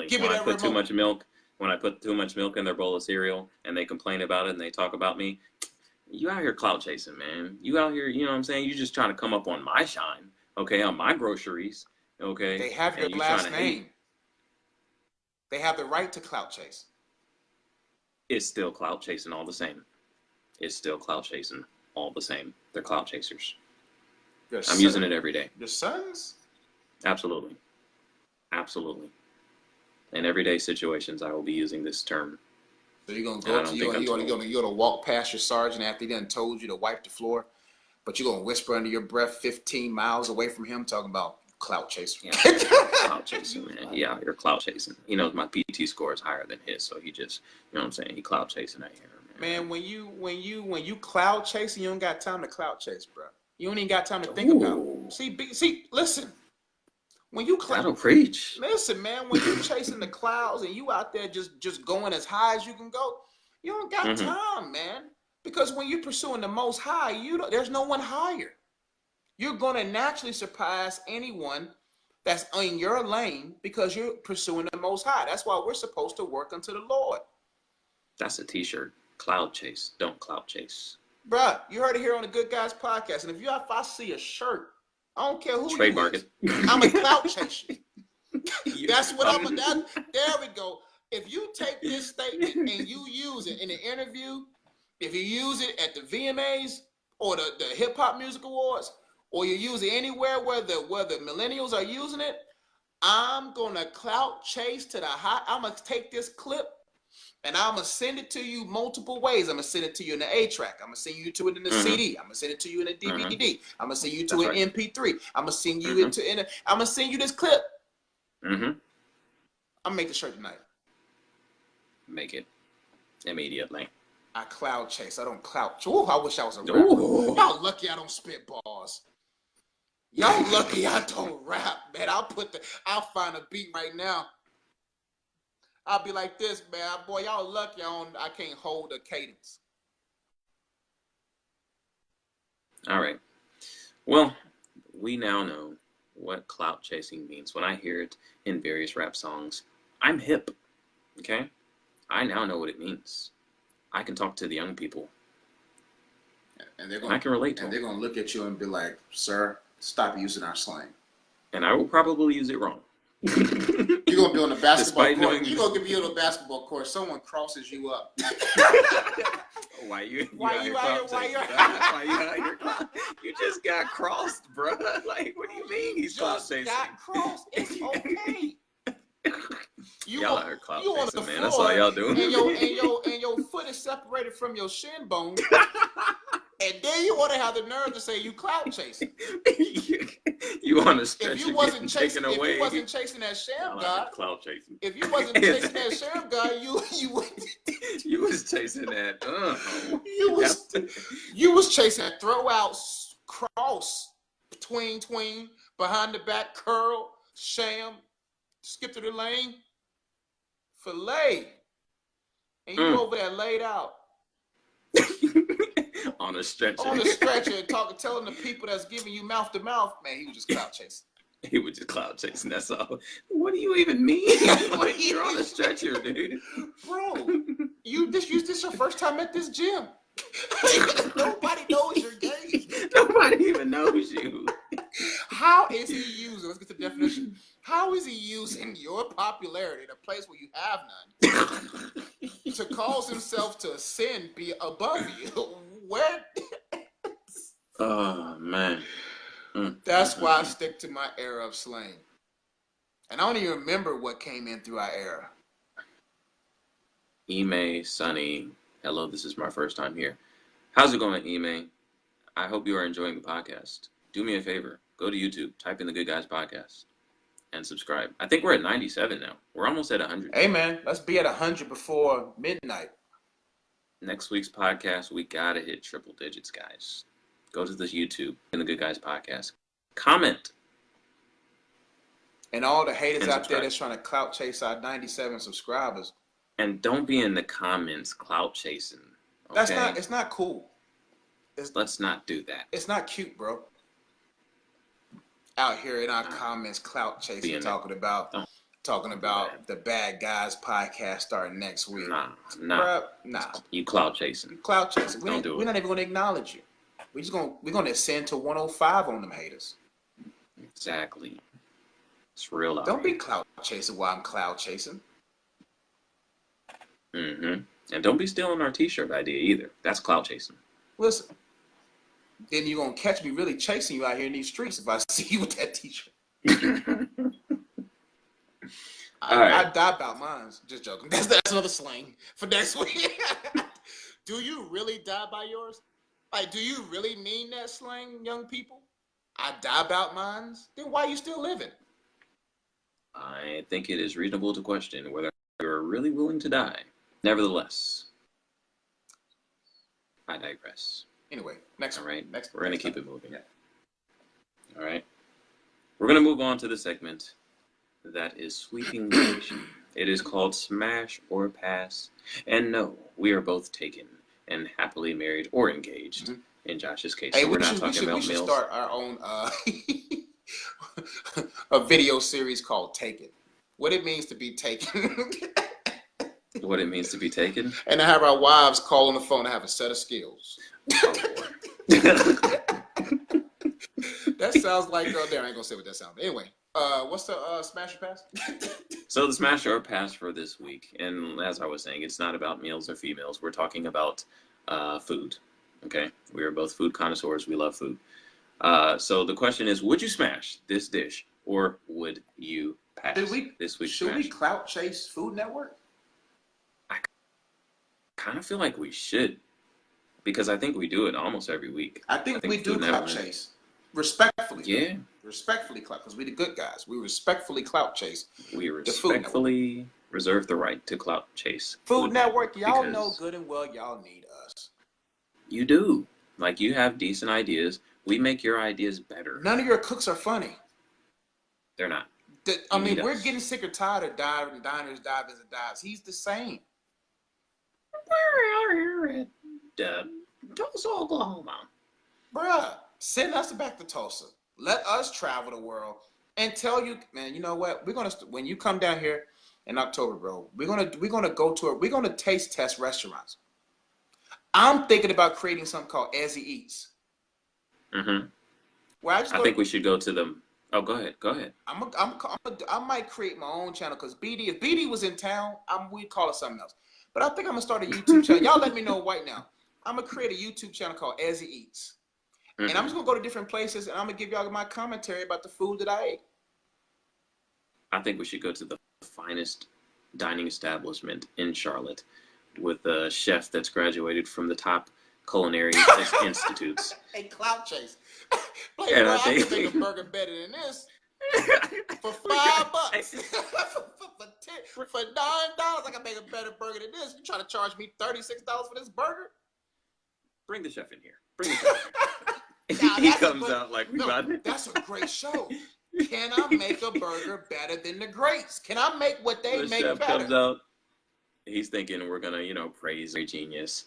S1: Give me that remote.
S2: When I put too much milk in their bowl of cereal and they complain about it and they talk about me, you out here clout chasing, man. You out here, you know what I'm saying? You just trying to come up on my shine, okay, on my groceries, okay?
S1: They have your last name. They have the right to clout chase.
S2: It's still clout chasing all the same. They're clout chasers. I'm using it every day.
S1: Your sons?
S2: Absolutely. In everyday situations, I will be using this term.
S1: So you're gonna walk past your sergeant after he done told you to wipe the floor, but you're gonna whisper under your breath 15 miles away from him talking about clout chaser.
S2: Yeah, clout chasing, man. Yeah, you're clout chasing. He knows my PT score is higher than his, so he just, you know what I'm saying? He clout chasing out here,
S1: man. Man, when you clout chasing, you don't got time to clout chase, bro. You don't even got time to think about it. See, listen. When you
S2: that'll preach.
S1: Listen, man, when you chasing the clouds and you out there just going as high as you can go, you don't got time, man. Because when you're pursuing the most high, there's no one higher. You're gonna naturally surpass anyone that's in your lane because you're pursuing the Most High. That's why we're supposed to work unto the Lord.
S2: That's a t-shirt. Cloud chase. Don't cloud chase.
S1: Bruh, you heard it here on the Good Guys podcast. And if I see a shirt, I don't care who
S2: trademark
S1: you is.
S2: it.
S1: I'm a clout chaser. That's what I'm a. There we go. If you take this statement and you use it in an interview, if you use it at the VMAs or the Hip Hop Music Awards, or you use it anywhere where the millennials are using it, I'm gonna clout chase to the high. I'm gonna take this clip and I'm gonna send it to you multiple ways. I'm gonna send it to you in the A-track. I'm gonna send you to it in the CD. I'm gonna send it to you in a DVD. I'm gonna send you to an MP3. I'm gonna send you I'm gonna send you this clip. I'm gonna make the shirt tonight.
S2: Make it immediately.
S1: I cloud chase. I don't clout. Ooh, I wish I was a rapper. Y'all lucky I don't spit bars. Y'all lucky I don't rap, man. I'll find a beat right now. I'll be like this, man. Boy, y'all lucky I can't hold a cadence.
S2: All right. Well, we now know what clout chasing means. When I hear it in various rap songs, I'm hip. Okay? I now know what it means. I can talk to the young people.
S1: And I can relate to them. And they're going to look at you and be like, sir, stop using our slang. And
S2: I will probably use it wrong.
S1: You're going to be on the basketball court. You're going to be on the basketball court. Someone crosses you up.
S2: Why you out here? You just got crossed, bro. Like, what do you mean he's clout chasing?
S1: Got crossed. It's okay.
S2: Y'all are clout chasing, man. That's all y'all doing.
S1: And your foot is separated from your shin bone. And then you want to have the nerve to say you clout chasing.
S2: You on a stretch.
S1: If you wasn't chasing that sham god,
S2: clout chasing.
S1: If you wasn't chasing that sham god,
S2: you was chasing that.
S1: You was chasing that throw out cross tween behind the back curl sham, skip to the lane, fillet, and you over there laid out.
S2: On a stretcher.
S1: And telling the people that's giving you mouth to mouth, man, he was just clout chasing.
S2: He was just clout chasing, that's all. What do you even mean? You're on a stretcher, dude.
S1: Bro, this your first time at this gym. Nobody knows your game.
S2: Nobody even knows you.
S1: How is he using, let's get the definition. How is he using your popularity in a place where you have none to cause himself to ascend, be above you? Where?
S2: Oh, man.
S1: That's why I stick to my era of slang. And I don't even remember what came in through our era.
S2: Ime, Sunny, hello, this is my first time here. How's it going, Ime? I hope you are enjoying the podcast. Do me a favor. Go to YouTube, type in the Good Guys Podcast, and subscribe. I think we're at 97 now. We're almost at 100.
S1: Hey, man, let's be at 100 before midnight.
S2: Next week's podcast, we got to hit triple digits, guys. Go to this YouTube in the Good Guys Podcast. Comment.
S1: And all the haters out there that's trying to clout chase our 97 subscribers.
S2: And don't be in the comments clout chasing. Okay?
S1: It's not cool.
S2: Let's not do that.
S1: It's not cute, bro. Out here in our comments, clout chasing, talking about the Bad Guys podcast starting next week.
S2: Nah.
S1: Bruh,
S2: You clout chasing.
S1: Clout chasing.
S2: Don't do it.
S1: We're not even going to acknowledge you. We're gonna ascend to 105 on them haters.
S2: Exactly. It's real out
S1: Don't be clout chasing while I'm cloud chasing.
S2: And don't be stealing our t-shirt idea either. That's clout chasing.
S1: Listen. Then you're going to catch me really chasing you out here in these streets if I see you with that t-shirt. I die about mine. Just joking. That's another slang for next week. Do you really die by yours? Like, do you really mean that slang, young people? I die about mine? Then why are you still living?
S2: I think it is reasonable to question whether you're really willing to die. Nevertheless, I digress.
S1: Anyway, next one.
S2: All right, we're going to keep it moving.
S1: Yeah.
S2: All right. We're going to move on to the segment that is sweeping the nation. It is called Smash or Pass. And no, we are both taken and happily married or engaged in Josh's case.
S1: Hey,
S2: so we're not talking about
S1: we should
S2: males.
S1: Start our own a video series called Taken. What it means to be taken.
S2: What it means to be taken?
S1: And to have our wives call on the phone to have a set of skills.
S2: Oh, boy.
S1: That sounds like, I ain't going to say what that sounds. Anyway, what's the smash or pass?
S2: So the smash or pass for this week, and as I was saying, it's not about males or females. We're talking about food, okay? We are both food connoisseurs. We love food. So the question is, would you smash this dish or would you pass this week's
S1: Should
S2: smash?
S1: we clout chase Food Network?
S2: I kind of feel like we should, because I think we do it almost every week.
S1: I think we do clout chase. Respectfully.
S2: Yeah.
S1: Respectfully clout, because we the good guys. We respectfully clout chase.
S2: We respectfully reserve the right to clout chase
S1: Food Network, y'all know good and well y'all need us.
S2: You do. Like, you have decent ideas. We make your ideas better.
S1: None of your cooks are funny.
S2: They're not.
S1: We're getting sick or tired of diners, divers, and dives. He's the same.
S2: We're out here at Tulsa, Oklahoma.
S1: Bruh, send us back to Tulsa. Let us travel the world and tell you, man, you know what? We're gonna when you come down here in October, bro, we're gonna taste test restaurants. I'm thinking about creating something called Ezzy Eats.
S2: Mm-hmm.
S1: Where
S2: I think we should go to them. Oh, go ahead.
S1: I might create my own channel because if BD was in town, we'd call it something else. But I think I'm gonna start a YouTube channel. Y'all let me know right now. I'm gonna create a YouTube channel called Ezzy Eats. Mm-hmm. And I'm just gonna go to different places and I'm gonna give y'all my commentary about the food that I ate.
S2: I think we should go to the finest dining establishment in Charlotte with a chef that's graduated from the top culinary institutes.
S1: A clout chase.
S2: And
S1: I can make a burger better than this for $5. for $9, I can make a better burger than this. You trying to charge me $36 for this burger?
S2: Bring the chef in here. Bring the chef in. He comes out like
S1: that's a great show. Can I make a burger better than the greats? Can I make what they make better?
S2: The chef comes out. He's thinking we're gonna, praise their genius.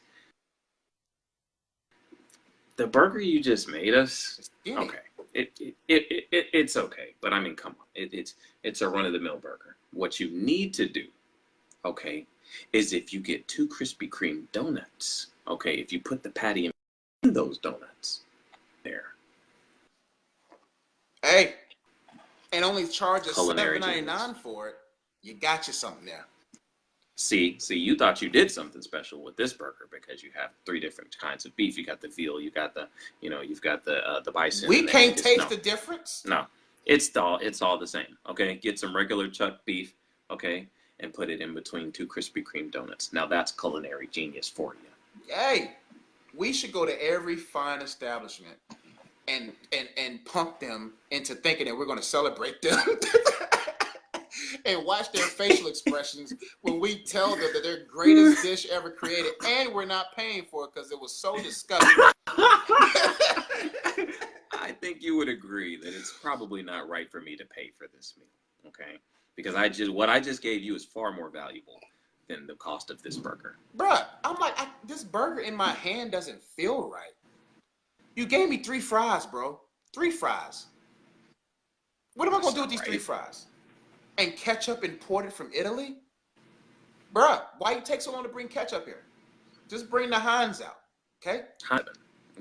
S2: The burger you just made us, okay. It's okay, but I mean, come on, it's a run-of-the-mill burger. What you need to do, okay, is if you get 2 Krispy Kreme donuts, okay, if you put the patty in those donuts, there.
S1: Hey, and only charge us $7.99 for it. You got you something there.
S2: See, you thought you did something special with this burger because you have 3 different kinds of beef. You got the veal, you got the, you've got the bison.
S1: We can't taste the difference.
S2: No, it's all the same. Okay, get some regular chuck beef, okay, and put it in between 2 Krispy Kreme donuts. Now that's culinary genius for you.
S1: Hey, we should go to every fine establishment and pump them into thinking that we're going to celebrate them. And watch their facial expressions when we tell them that their greatest dish ever created, and we're not paying for it because it was so disgusting.
S2: I think you would agree that it's probably not right for me to pay for this meal, okay? Because what I just gave you is far more valuable than the cost of this burger.
S1: Bruh, I'm like, this burger in my hand doesn't feel right. You gave me 3 fries, bro. 3 fries. What am I going to do with these 3 fries? And ketchup imported from Italy? Bruh, why you take so long to bring ketchup here? Just bring the Heinz out, okay?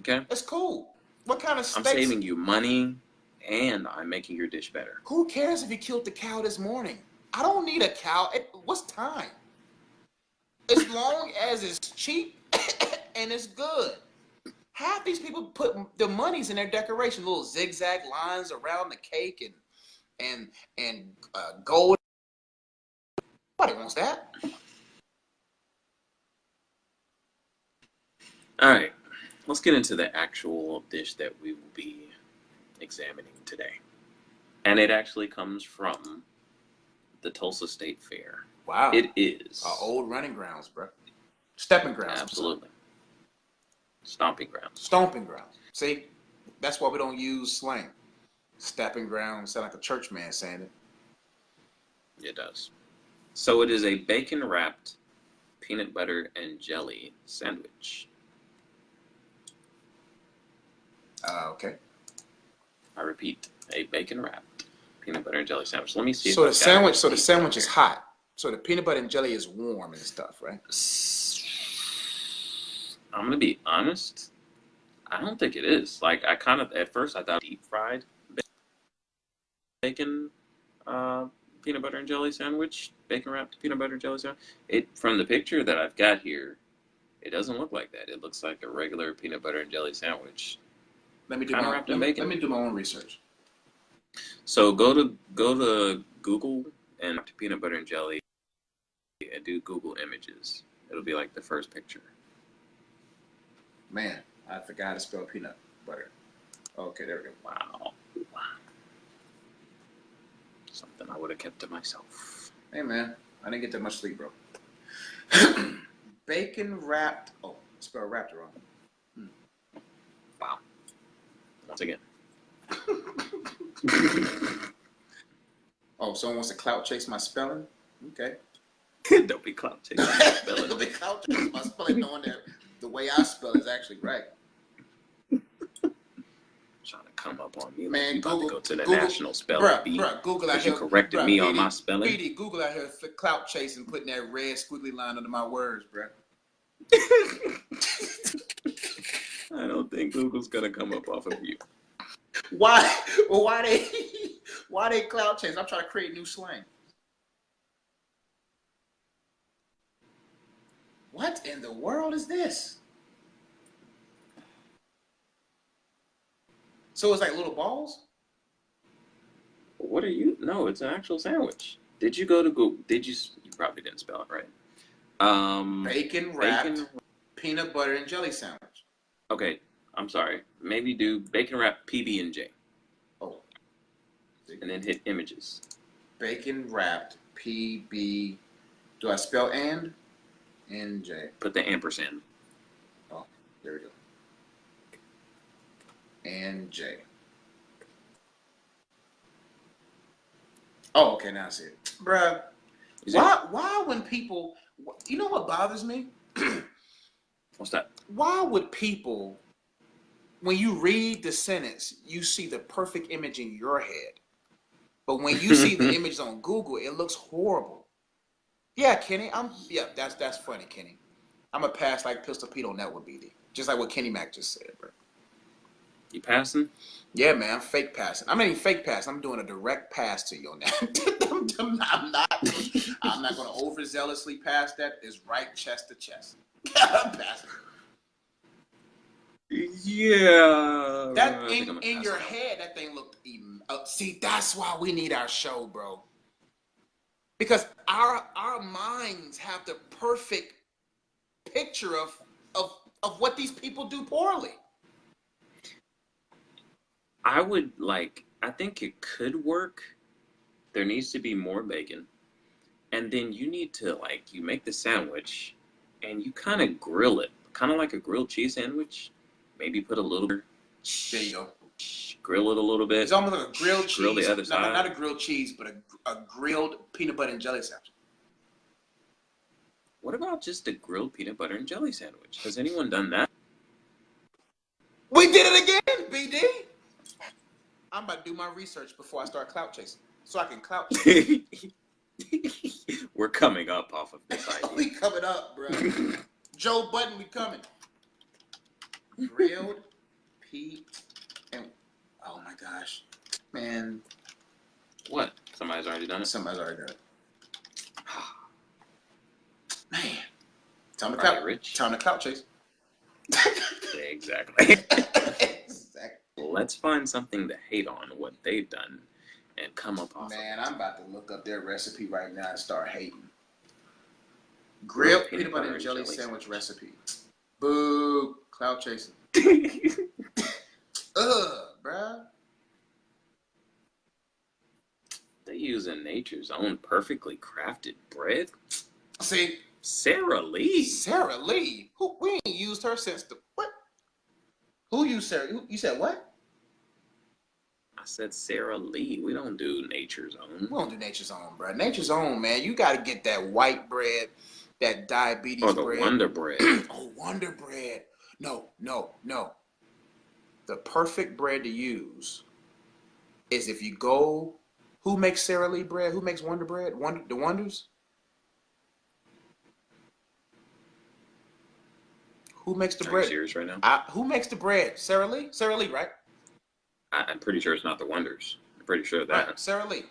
S2: Okay?
S1: It's cool. What kind of steaks?
S2: I'm saving you money, and I'm making your dish better.
S1: Who cares if you killed the cow this morning? I don't need a cow. What's time? As long as it's cheap and it's good. Half these people put the monies in their decoration, little zigzag lines around the cake and gold. Nobody wants that.
S2: All right, let's get into the actual dish that we will be examining today. And it actually comes from the Tulsa State Fair.
S1: Wow.
S2: It is.
S1: Our old running grounds, bro. Stepping grounds.
S2: Absolutely. Stomping grounds.
S1: Stomping grounds. See, that's why we don't use slang. Stepping grounds sound like a church man saying it.
S2: It does. So it is a bacon-wrapped peanut butter and jelly sandwich.
S1: Okay.
S2: I repeat, a bacon-wrapped peanut butter and jelly sandwich. Let me see.
S1: So
S2: if
S1: the sandwich is hot. So the peanut butter and jelly is warm and stuff, right?
S2: I'm gonna be honest. I don't think it is. Like I kind of at first I thought deep fried bacon, peanut butter and jelly sandwich, bacon wrapped peanut butter and jelly sandwich. It from the picture that I've got here, it doesn't look like that. It looks like a regular peanut butter and jelly sandwich.
S1: Let me do
S2: Let me
S1: do my own research.
S2: So go to Google and peanut butter and jelly and do Google images. It'll be like the first picture.
S1: Man, I forgot how to spell peanut butter. Okay, there we go.
S2: Wow. Something I would have kept to myself.
S1: Hey man, I didn't get that much sleep, bro. Bacon wrapped. Oh, spelled wrapped wrong.
S2: Wow. Once again.
S1: Oh, someone wants to clout chase my spelling? Okay.
S2: Don't be clout chasing my spelling.
S1: Don't be clout chasing my spelling, knowing that the way I spell is actually right.
S2: Trying to come up on me.
S1: Man,
S2: like
S1: Google,
S2: about to go to the
S1: Google,
S2: national spelling bee.
S1: Google out
S2: you
S1: here.
S2: corrected me on my spelling.
S1: BD, Google out here clout chasing, putting that red squiggly line under my words, bro.
S2: I don't think Google's gonna come up off of you.
S1: Why? Well, why they clout chase? I'm trying to create new slang. What in the world is this? So it's like little balls?
S2: What are you? No, it's an actual sandwich. Did you go to Google? You probably didn't spell it right.
S1: Bacon wrapped peanut butter and jelly sandwich.
S2: Okay, I'm sorry. Maybe do bacon wrapped PB&J.
S1: Oh.
S2: And then hit images.
S1: Bacon wrapped PB. Do I spell and? NJ.
S2: Put the ampersand.
S1: Oh, there we go. And J. Oh, okay, now I see it. Bruh, why when people, you know what bothers me?
S2: What's that?
S1: Why would people, when you read the sentence, you see the perfect image in your head, but when you see the image on Google, it looks horrible. Yeah, Kenny, that's funny, Kenny. I'm a pass like Pistol Pete on that one, BD. Just like what Kenny Mac just said, bro.
S2: You passing?
S1: Yeah, man, I'm fake passing. I'm not even fake pass. I'm doing a direct pass to you on that. I'm not going to overzealously pass that. It's right chest to chest. I'm passing.
S2: Yeah.
S1: That in your head, that thing looked even. See, that's why we need our show, bro. Because our minds have the perfect picture of what these people do poorly.
S2: I think it could work. There needs to be more bacon. And then you need to, you make the sandwich and you kind of grill it. Kind of like a grilled cheese sandwich. Maybe put a little.
S1: There you go.
S2: Grill it a little bit.
S1: It's almost like a grilled cheese.
S2: Grill the other side.
S1: No, not a grilled cheese, but a grilled peanut butter and jelly sandwich.
S2: What about just a grilled peanut butter and jelly sandwich? Has anyone done that?
S1: We did it again, BD. I'm about to do my research before I start clout chasing, so I can clout chase.
S2: We're coming up off of this idea.
S1: We coming up, bro. Joe Budden, we coming. Grilled Pete and oh my gosh, man.
S2: What? Somebody's already done it?
S1: Somebody's already done it. Man. Time to clout chase.
S2: Exactly. Let's find something to hate on what they've done and come up off.
S1: Man, I'm about to look up their recipe right now and start hating. Grilled peanut butter and jelly sandwich recipe. Boo. Cloud chasing. Bruh.
S2: They using nature's own perfectly crafted bread.
S1: See,
S2: Sarah Lee.
S1: Sarah Lee. We ain't used her since the what? Who used Sarah? You said what?
S2: I said Sarah Lee. We don't do nature's own.
S1: We don't do nature's own, bro. Nature's own, man. You got to get that white bread, that diabetes bread.
S2: Or the Wonder Bread.
S1: Oh, Wonder Bread. No. The perfect bread to use is if you go Who makes Sara Lee bread? Who makes Wonder Bread? The Wonders? Who makes the
S2: Are
S1: bread?
S2: you serious right now?
S1: Who makes the bread? Sara Lee? Sara Lee, right?
S2: I'm pretty sure it's not the Wonders. I'm pretty sure of that.
S1: Right, Sara Lee.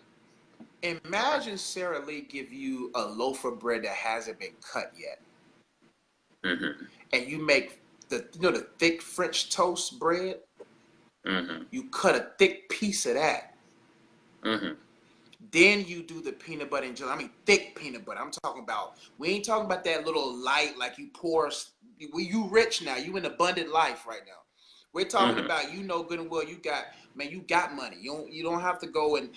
S1: Imagine Sara Lee give you a loaf of bread that hasn't been cut yet.
S2: Mm-hmm.
S1: And you make the thick French toast bread.
S2: Mm-hmm.
S1: You cut a thick piece of that.
S2: Mm-hmm.
S1: Then you do the peanut butter and jelly. I mean, thick peanut butter. I'm talking about. We ain't talking about that little light like you pour. You rich now. You in abundant life right now. We're talking about, you know good and well, you got money. You don't have to go and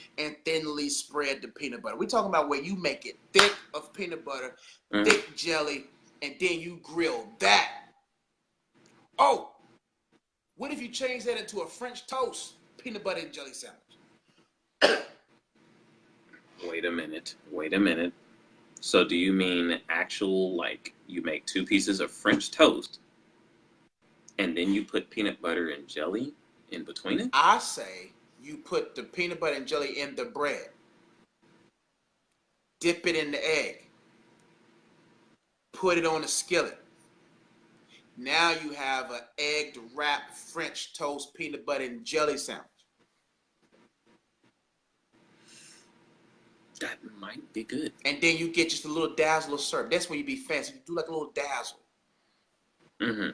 S1: thinly spread the peanut butter. We're talking about where you make it thick of peanut butter, thick jelly, and then you grill that. Oh, what if you change that into a French toast peanut butter and jelly sandwich?
S2: Wait a minute. So do you mean actual, like, you make 2 pieces of French toast and then you put peanut butter and jelly in between it?
S1: I say you put the peanut butter and jelly in the bread. Dip it in the egg. Put it on a skillet. Now you have an egg wrapped French toast peanut butter and jelly sandwich.
S2: That might be good.
S1: And then you get just a little dazzle of syrup. That's when you be fancy. You do like a little dazzle.
S2: Mm-hmm.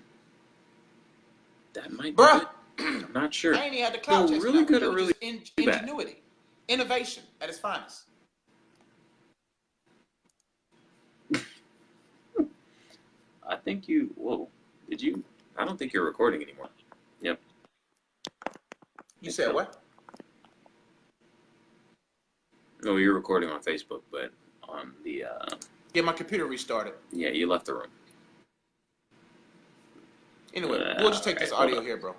S2: That might be
S1: Bruh,
S2: good. I'm not sure.
S1: I ain't even had the clout chasing.
S2: Really good or really
S1: ingenuity. Innovation at its finest.
S2: I think you... Whoa. Did you... I don't think you're recording anymore. Yep.
S1: You said what?
S2: No, you're recording on Facebook, but on the...
S1: Get my computer restarted.
S2: Yeah, you left the room.
S1: Anyway, we'll just take this audio here, bro.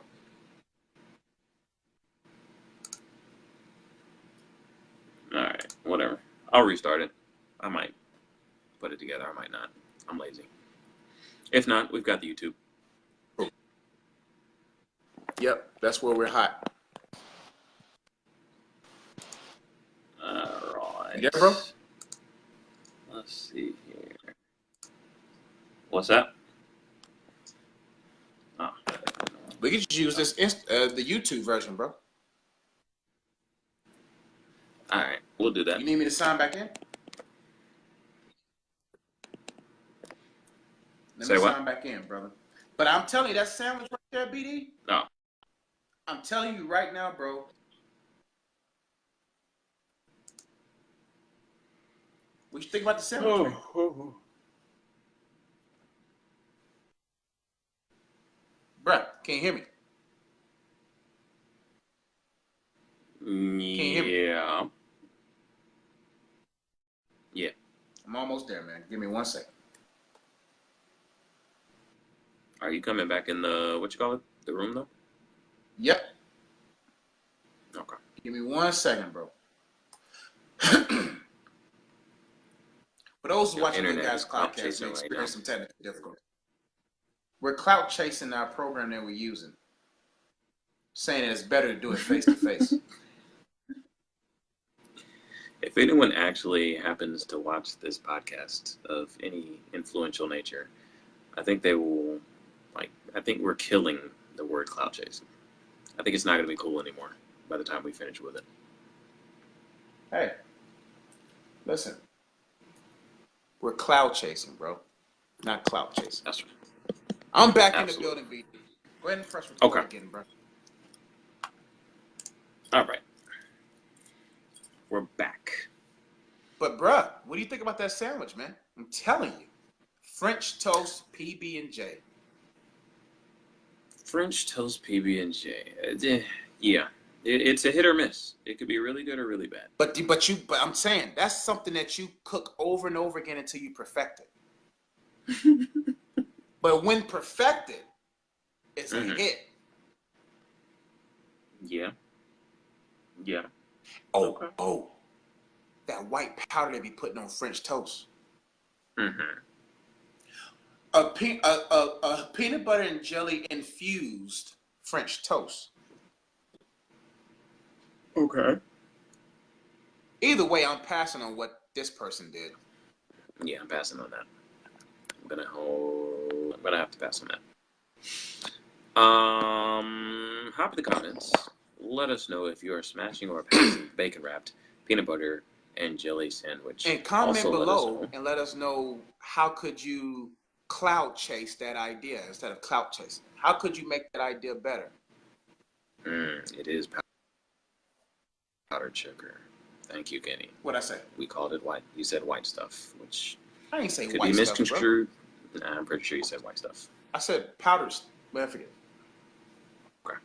S2: Alright, whatever. I'll restart it. I might put it together, I might not. I'm lazy. If not, we've got the YouTube.
S1: Yep, that's where we're hot.
S2: Alright.
S1: You there, bro?
S2: Let's see here. What's that? Oh.
S1: We could just use this the YouTube version, bro.
S2: Alright, we'll do that.
S1: You need me to sign back in? Let
S2: Say
S1: me
S2: what?
S1: sign back in, brother. But I'm telling you, that sandwich right there, BD.
S2: No.
S1: I'm telling you right now, bro. What you think about the sandwich? Bruh, can you hear me?
S2: Yeah.
S1: you hear
S2: Yeah.
S1: I'm almost there, man. Give me 1 second.
S2: Are you coming back in the, what you call it? The room, though?
S1: Yep.
S2: Okay.
S1: Give me 1 second, bro. For those who watching the guys' podcast, we experience some technical difficulty. We're clout chasing our program that we're using, saying it's better to do it face to face.
S2: If anyone actually happens to watch this podcast of any influential nature, I think they will, I think we're killing the word clout chasing. I think it's not going to be cool anymore by the time we finish with it.
S1: Hey, listen. We're cloud chasing, bro. Not clout chasing.
S2: That's right.
S1: I'm back in the building, B. Go ahead and press record again, bro.
S2: All right. We're back.
S1: But, bruh, what do you think about that sandwich, man? I'm telling you. French toast, PB&J.
S2: French toast, PB&J. Yeah. It's a hit or miss. It could be really good or really bad.
S1: But I'm saying that's something that you cook over and over again until you perfect it. But when perfected, it's a hit.
S2: Yeah. Yeah.
S1: Oh, that white powder they be putting on French toast.
S2: Mm-hmm.
S1: A peanut butter and jelly infused French toast.
S2: Okay.
S1: Either way, I'm passing on what this person did.
S2: Yeah, I'm passing on that. I'm gonna have to pass on that. Hop in the comments. Let us know if you are smashing or passing bacon wrapped peanut butter and jelly sandwich.
S1: And comment
S2: Also,
S1: below and let us know how could you cloud chase that idea instead of clout chasing. How could you make that idea better?
S2: It is powdered sugar. Thank you, Kenny.
S1: What'd I say?
S2: We called it white. You said white stuff, which
S1: I ain't say
S2: could
S1: white
S2: be
S1: stuff,
S2: misconstrued. Nah, I'm pretty sure you said white stuff.
S1: I said powdered. Well, I forget.
S2: Okay.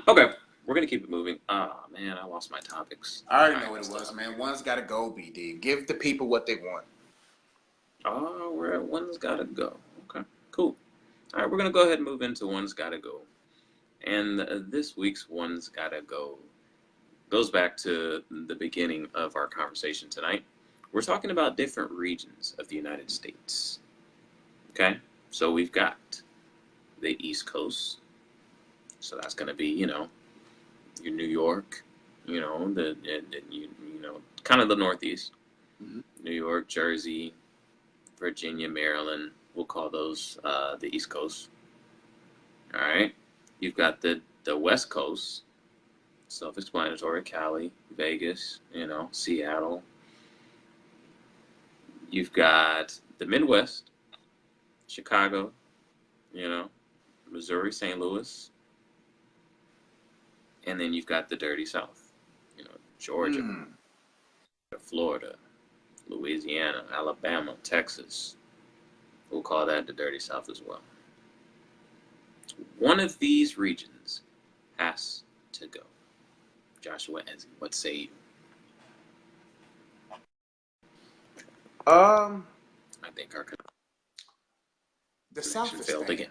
S2: Okay. We're gonna keep it moving. Oh man, I lost my topics.
S1: I already know what it was, man. One's got to go, BD. Give the people what they want.
S2: Oh, we're at one's gotta go. Okay, cool. All right, we're gonna go ahead and move into one's gotta go. And this week's one's gotta go goes back to the beginning of our conversation tonight. We're talking about different regions of the United States. Okay, so we've got the East Coast. So that's gonna be, your New York, kind of the Northeast.
S1: Mm-hmm.
S2: New York, Jersey, Virginia, Maryland. We'll call those the East Coast. All right. You've got the West Coast, self-explanatory, Cali, Vegas, Seattle. You've got the Midwest, Chicago, Missouri, St. Louis. And then you've got the dirty South, Georgia, Florida, Louisiana, Alabama, Texas. We'll call that the dirty South as well. One of these regions has to go. Joshua Enzi, what say you? I think our
S1: the South is
S2: failed
S1: staying.
S2: again.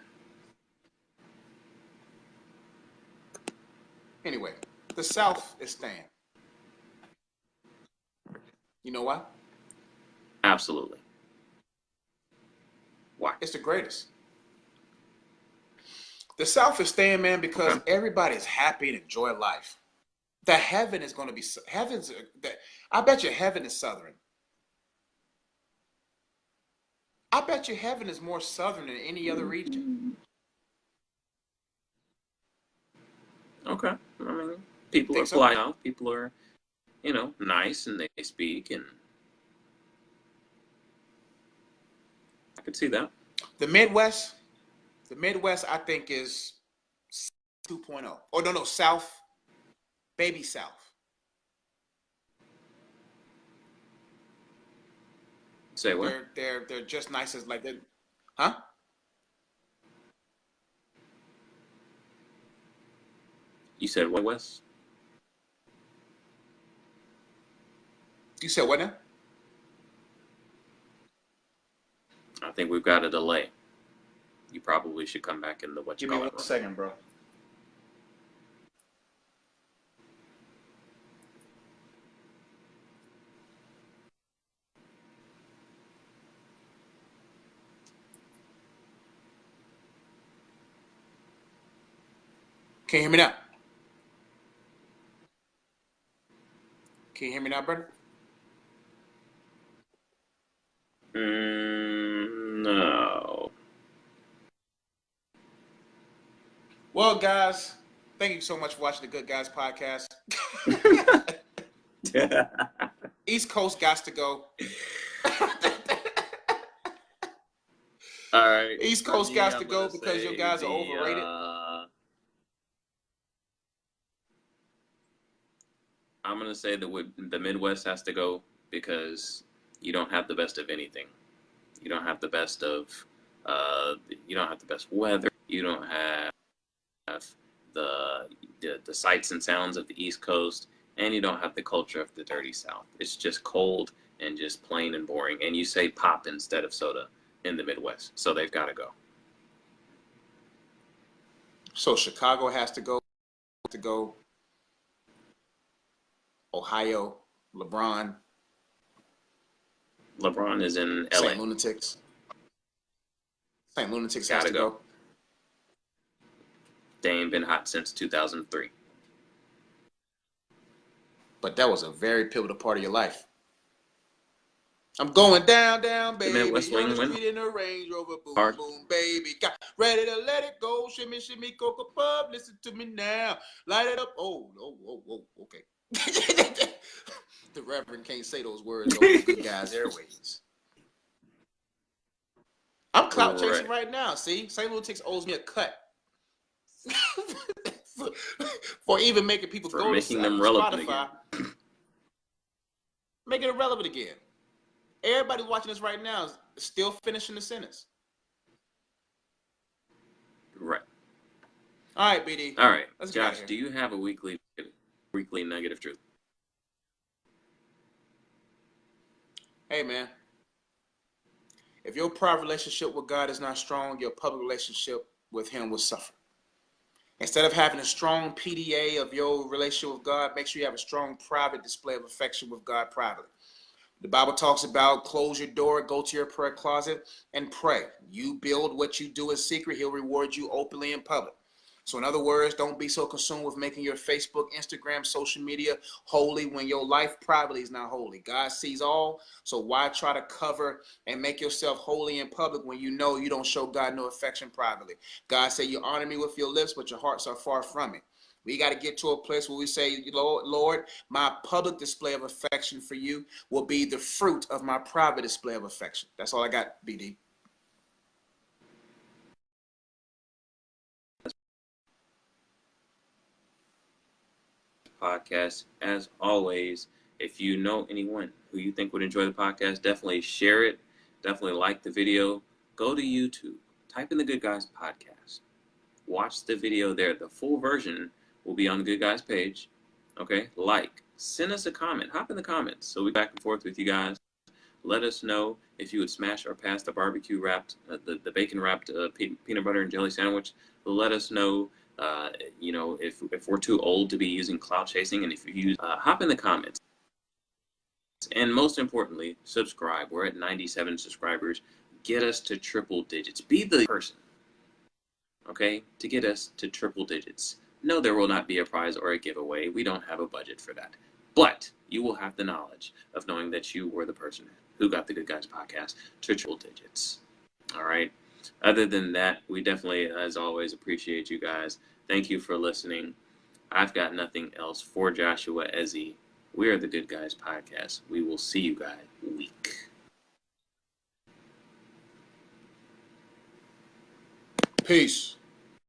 S1: Anyway, the South is staying. You know why?
S2: Absolutely. Why?
S1: It's the greatest. The South is staying, man, because everybody's happy and enjoy life. The heaven is going to be I bet you heaven is southern. I bet you heaven is more southern than any other region.
S2: Okay. I mean, people
S1: Think
S2: are
S1: so?
S2: fly out. People are, nice and they speak, and I could see that.
S1: The Midwest, I think is 2.0. Oh, no, South, baby South.
S2: Say what?
S1: They're just nice as like that. Huh?
S2: You said what, Wes?
S1: You said what now?
S2: I think we've got a delay. You probably should come back in the what you
S1: Give me
S2: call it.
S1: 1 second, bro. Can you hear me now? Can you hear me now, brother?
S2: No.
S1: Well, guys, thank you so much for watching the Good Guys podcast. East Coast got to go.
S2: All right.
S1: East Coast got to go because you guys are overrated.
S2: I'm going to say the Midwest has to go because you don't have the best of anything. You don't have the best of, you don't have the best weather. You don't have the sights and sounds of the East Coast, and you don't have the culture of the dirty South. It's just cold and just plain and boring. And you say pop instead of soda in the Midwest, so they've got to go.
S1: So Chicago has to go. Ohio, LeBron.
S2: LeBron is in LA.
S1: St. Lunatics. St. Lunatics
S2: Gotta
S1: has to go.
S2: They ain't been hot since 2003.
S1: But that was a very pivotal part of your life. I'm going down, down, baby.
S2: Midwest
S1: On the
S2: Swing went
S1: street in a Range Rover, boom,
S2: hard.
S1: boom, baby. Got ready to let it go. Shimmy, shimmy, cocoa pub. Listen to me now. Light it up. Oh, okay. The Reverend can't say those words over the Good Guys Airways. I'm clout chasing right now. See, St. Louis Ticks owes me a cut for even making people
S2: For
S1: go
S2: making
S1: to
S2: them relevant
S1: Spotify,
S2: again.
S1: making it relevant again. Everybody watching this right now is still finishing the sentence.
S2: Right.
S1: All right, BD.
S2: All right,
S1: Let's get out of
S2: Josh,
S1: here.
S2: do you have a weekly negative truth?
S1: Hey, man. If your private relationship with God is not strong, your public relationship with Him will suffer. Instead of having a strong PDA of your relationship with God, make sure you have a strong private display of affection with God privately. The Bible talks about close your door, go to your prayer closet, and pray. You build what you do in secret, He'll reward you openly in public. So in other words, don't be so consumed with making your Facebook, Instagram, social media holy when your life privately is not holy. God sees all, so why try to cover and make yourself holy in public when you know you don't show God no affection privately? God said, you honor me with your lips, but your hearts are far from it. We got to get to a place where we say, Lord, my public display of affection for you will be the fruit of my private display of affection. That's all I got, BD.
S2: Podcast. As always, if you know anyone who you think would enjoy the podcast, definitely share it. Definitely like the video. Go to YouTube. Type in the Good Guys Podcast. Watch the video there. The full version will be on the Good Guys page. Okay? Like. Send us a comment. Hop in the comments so we back and forth with you guys. Let us know if you would smash or pass the barbecue wrapped, the bacon wrapped peanut butter and jelly sandwich. Let us know, if we're too old to be using clout chasing, and if you use, hop in the comments. And most importantly, subscribe. We're at 97 subscribers. Get us to triple digits. Be the person, okay, to get us to triple digits. No, there will not be a prize or a giveaway. We don't have a budget for that. But you will have the knowledge of knowing that you were the person who got the Good Guys Podcast to triple digits. All right. Other than that, we definitely, as always, appreciate you guys. Thank you for listening. I've got nothing else. For Joshua Ezzy, we are the Good Guys Podcast. We will see you guys week.
S1: Peace.